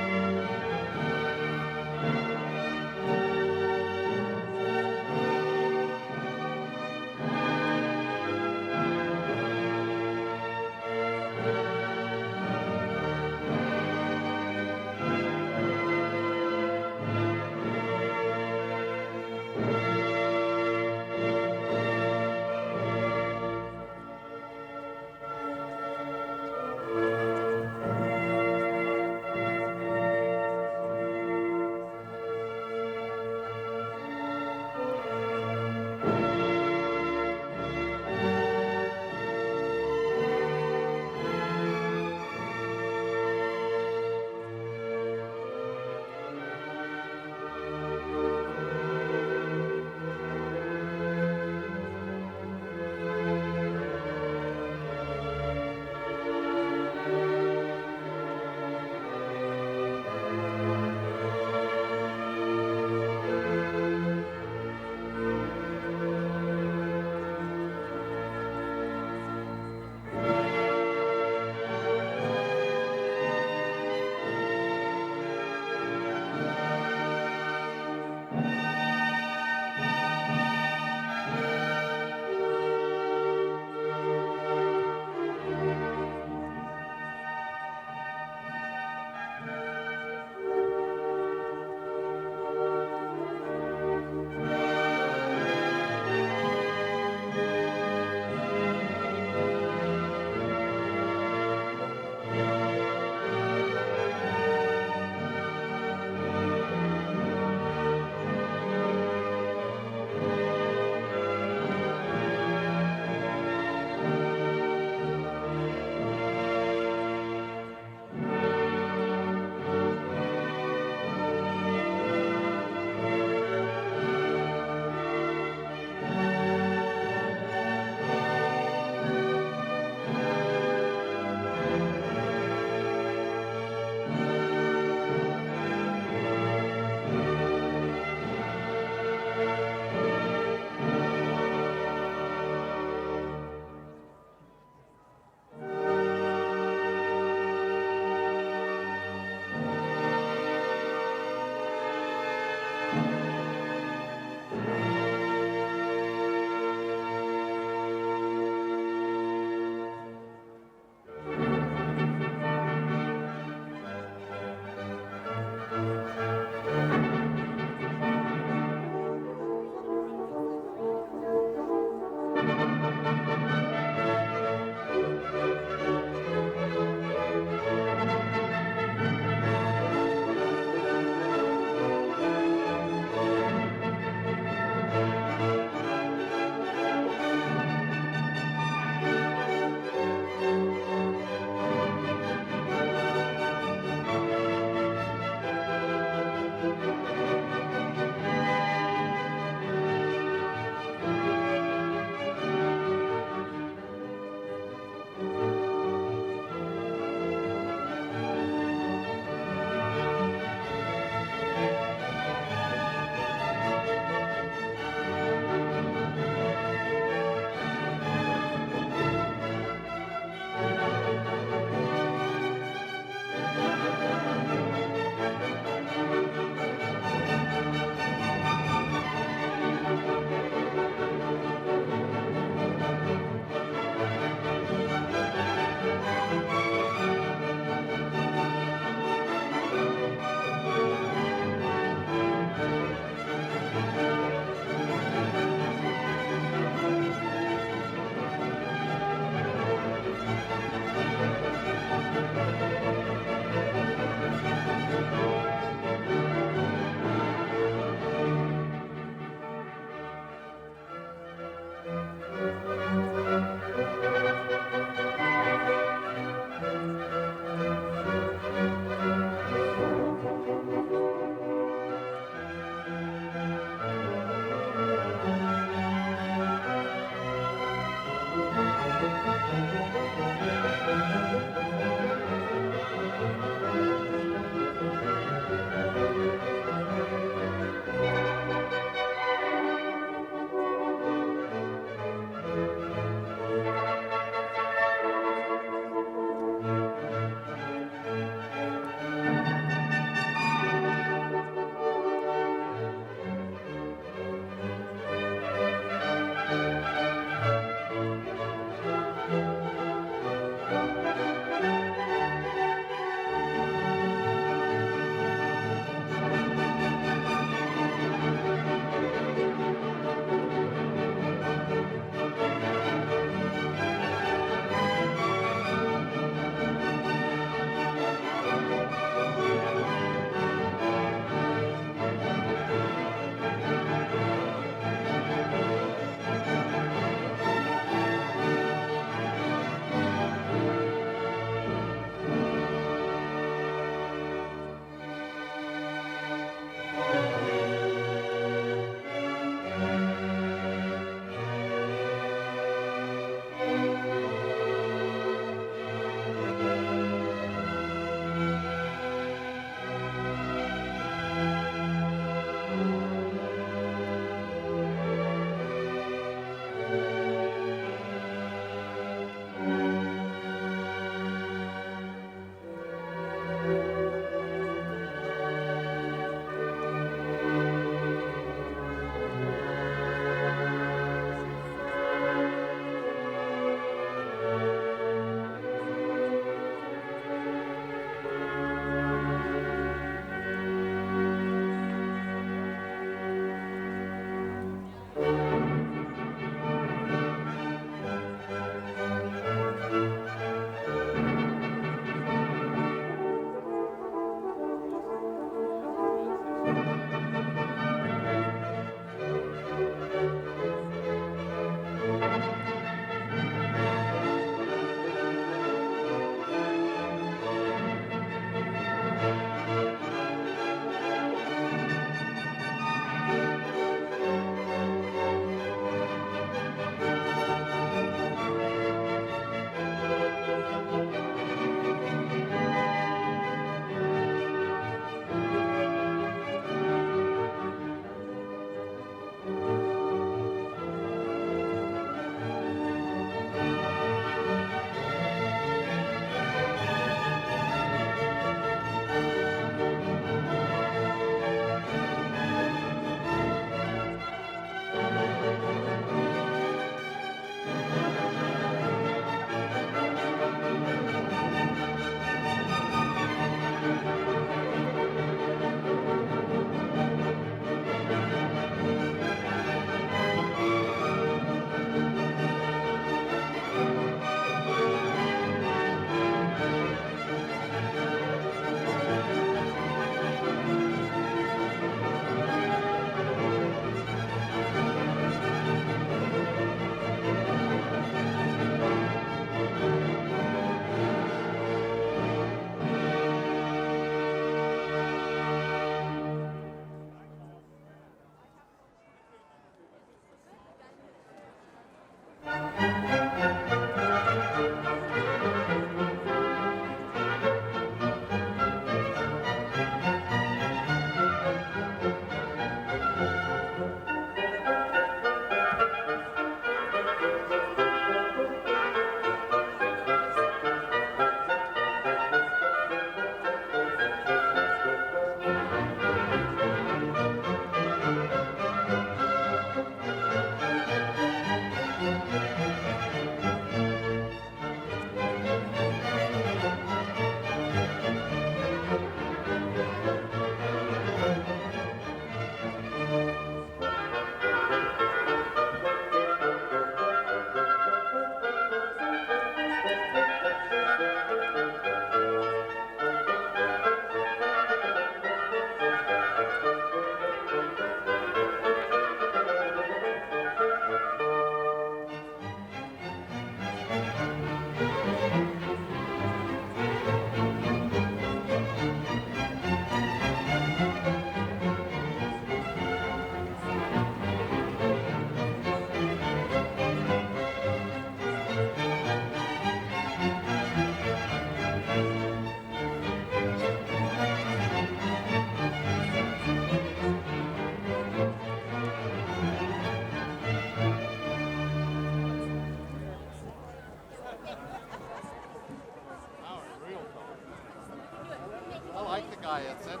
ska egentligen.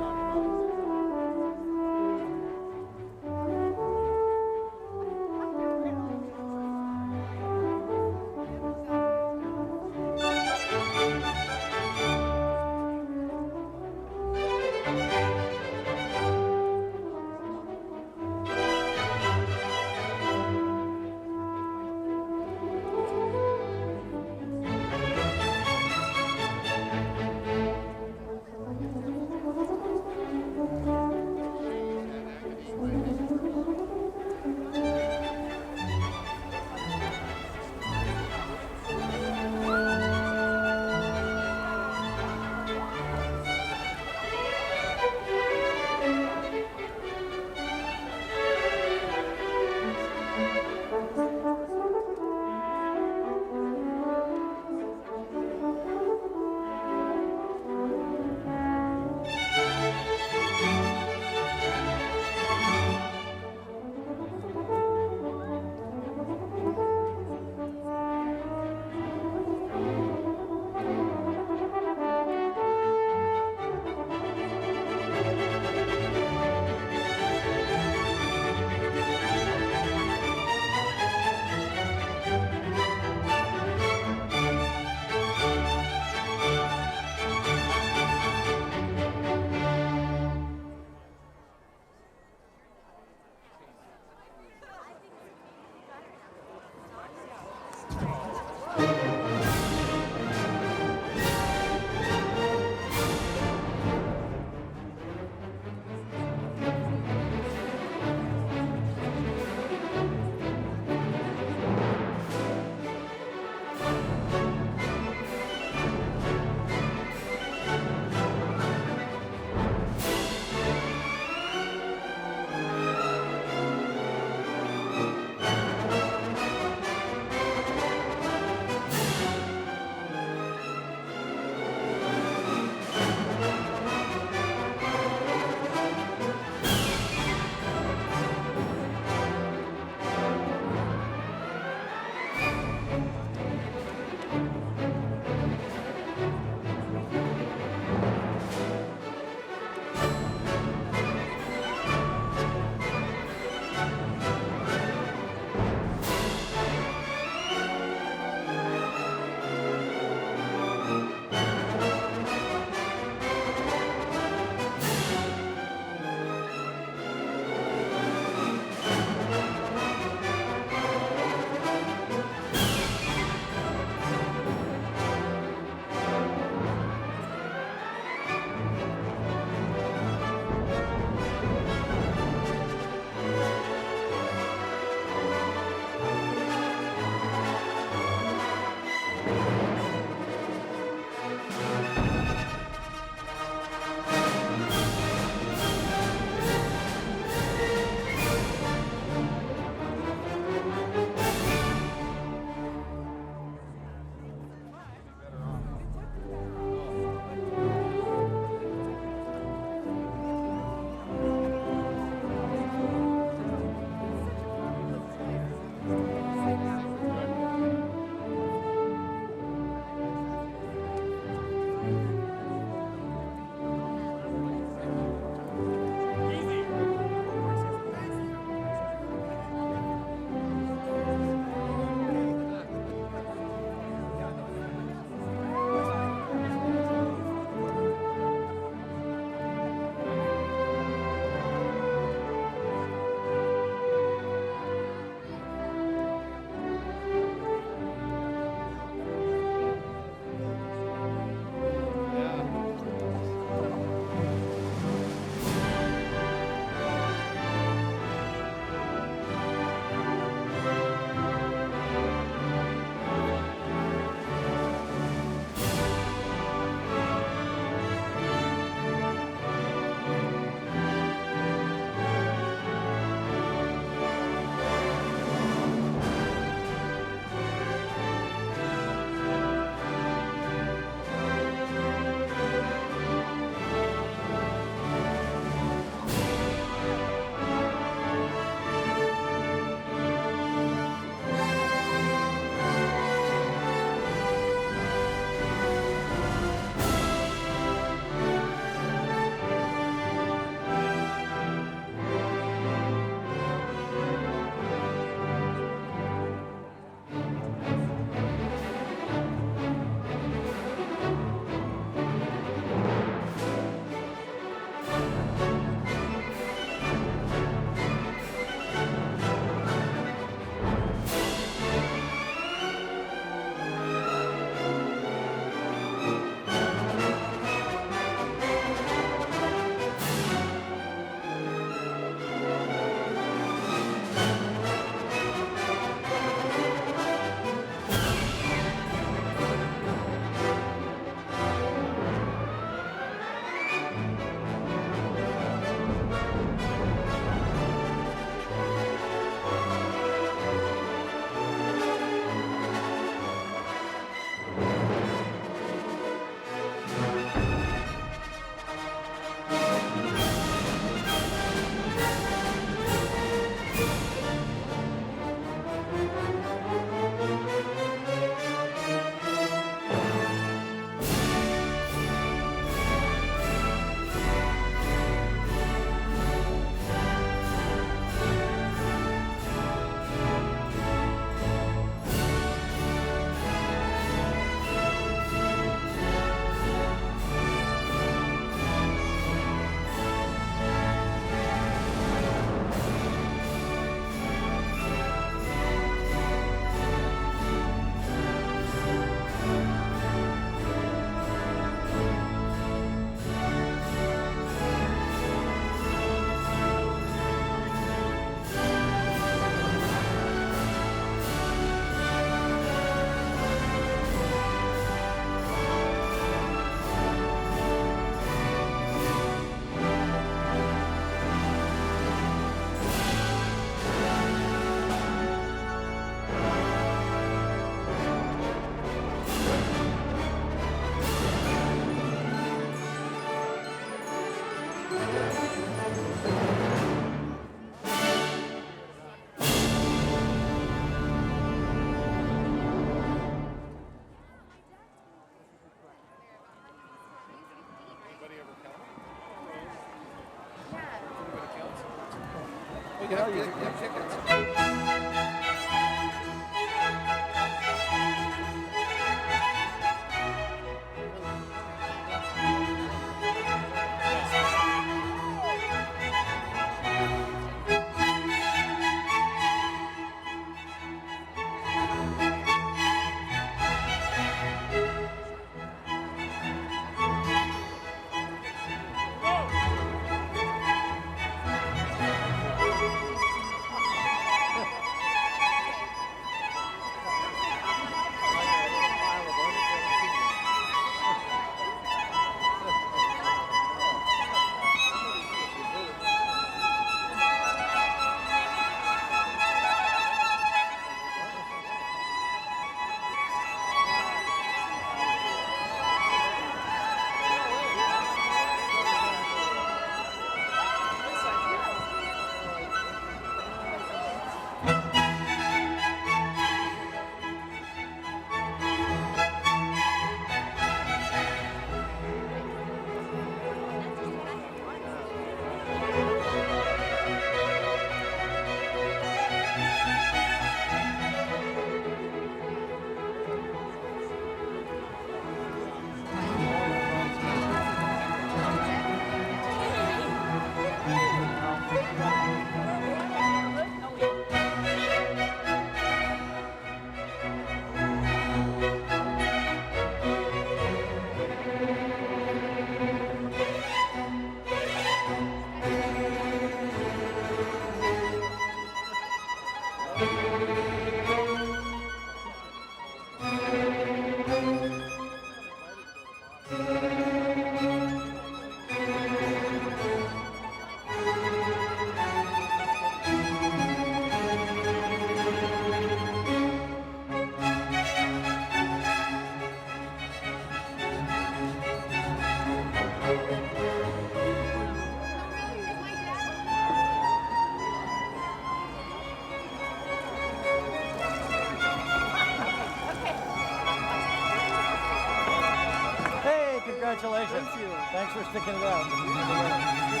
Congratulations. Thank you. Thanks for sticking it out.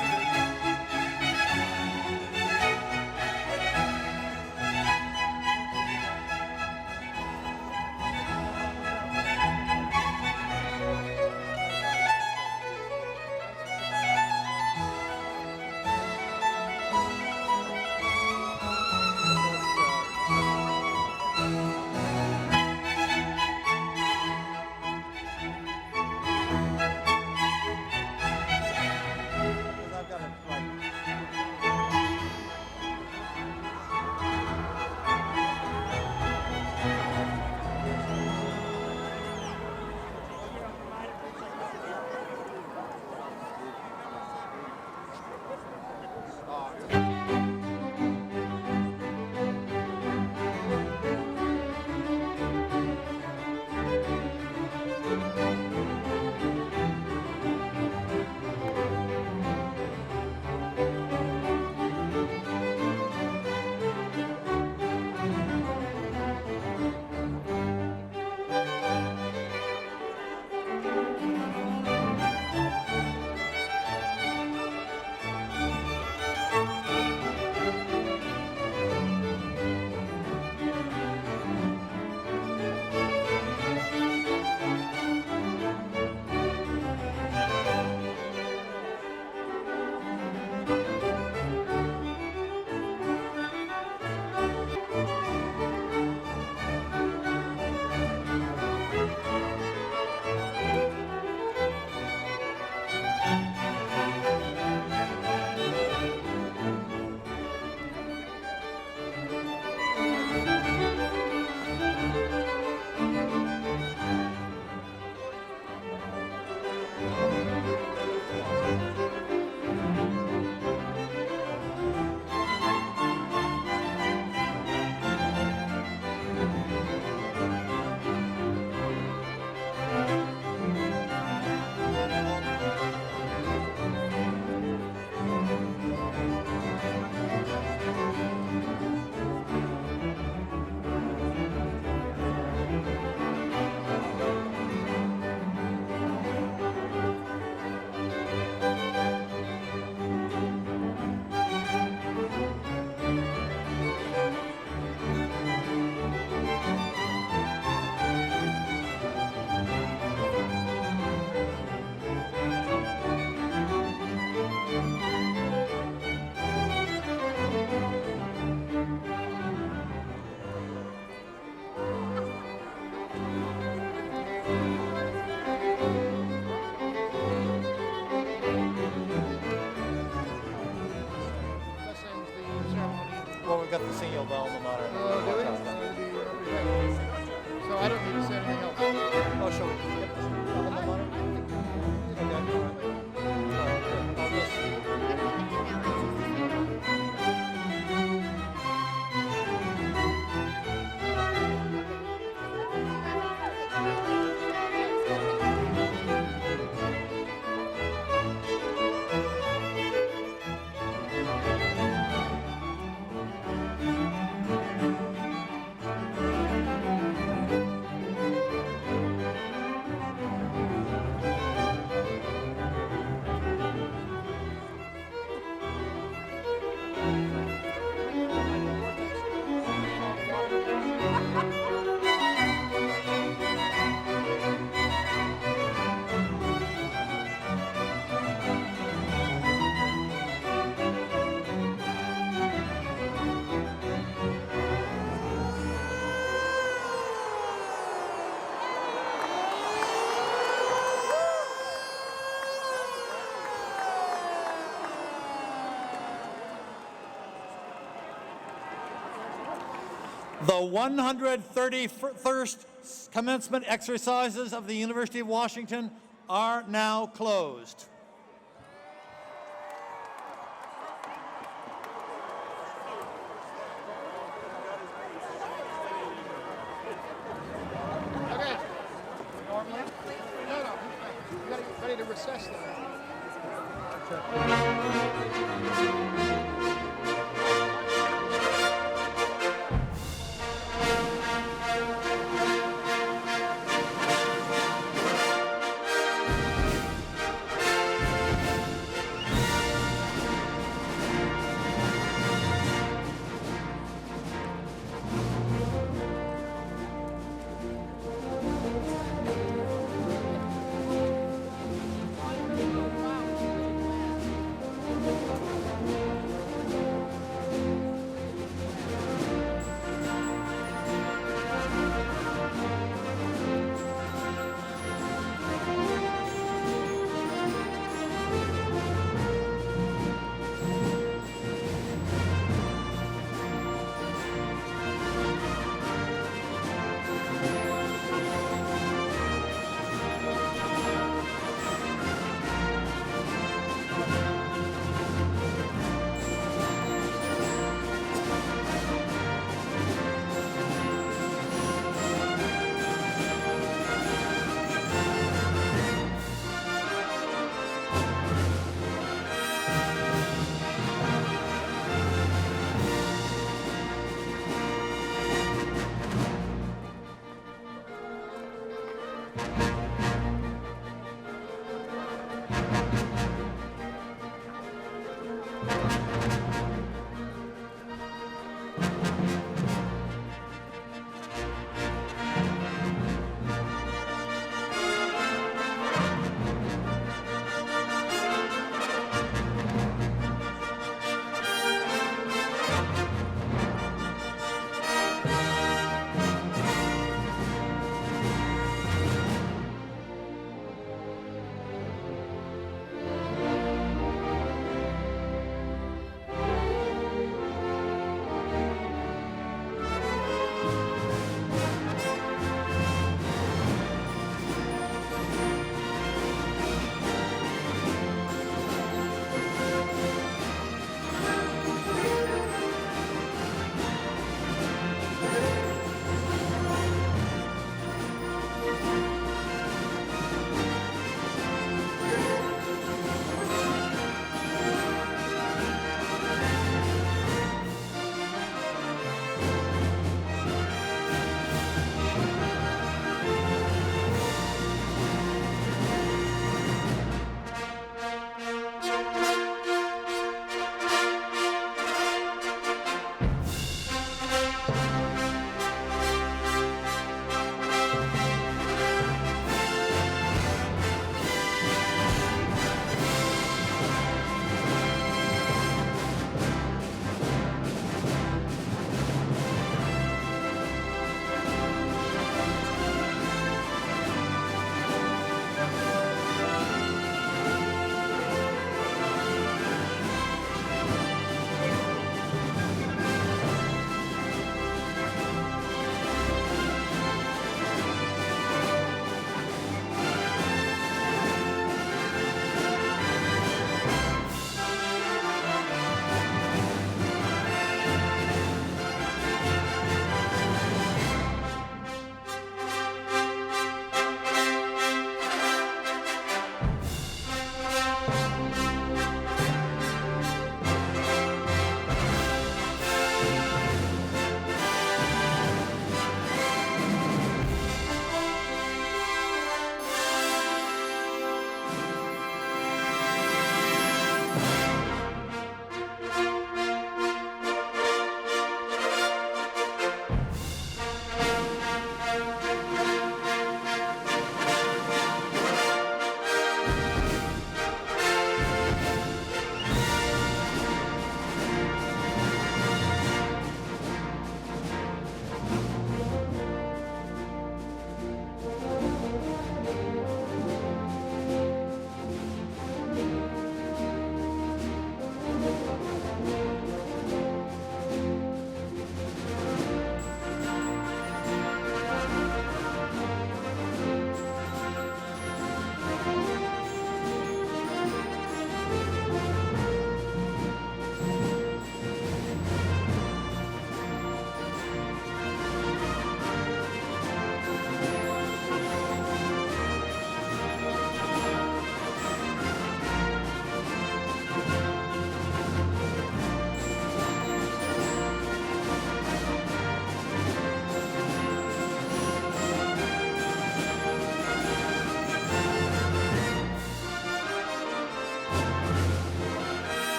I've got to The 131st commencement exercises of the University of Washington are now closed. Okay. No, you gotta get ready to recess now.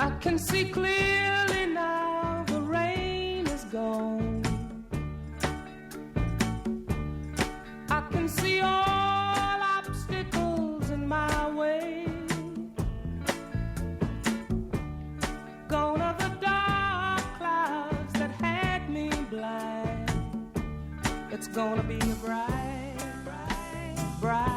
I can see clearly now the rain is gone. I can see all obstacles in my way. Gone are the dark clouds that had me blind. It's gonna be a bright, bright, bright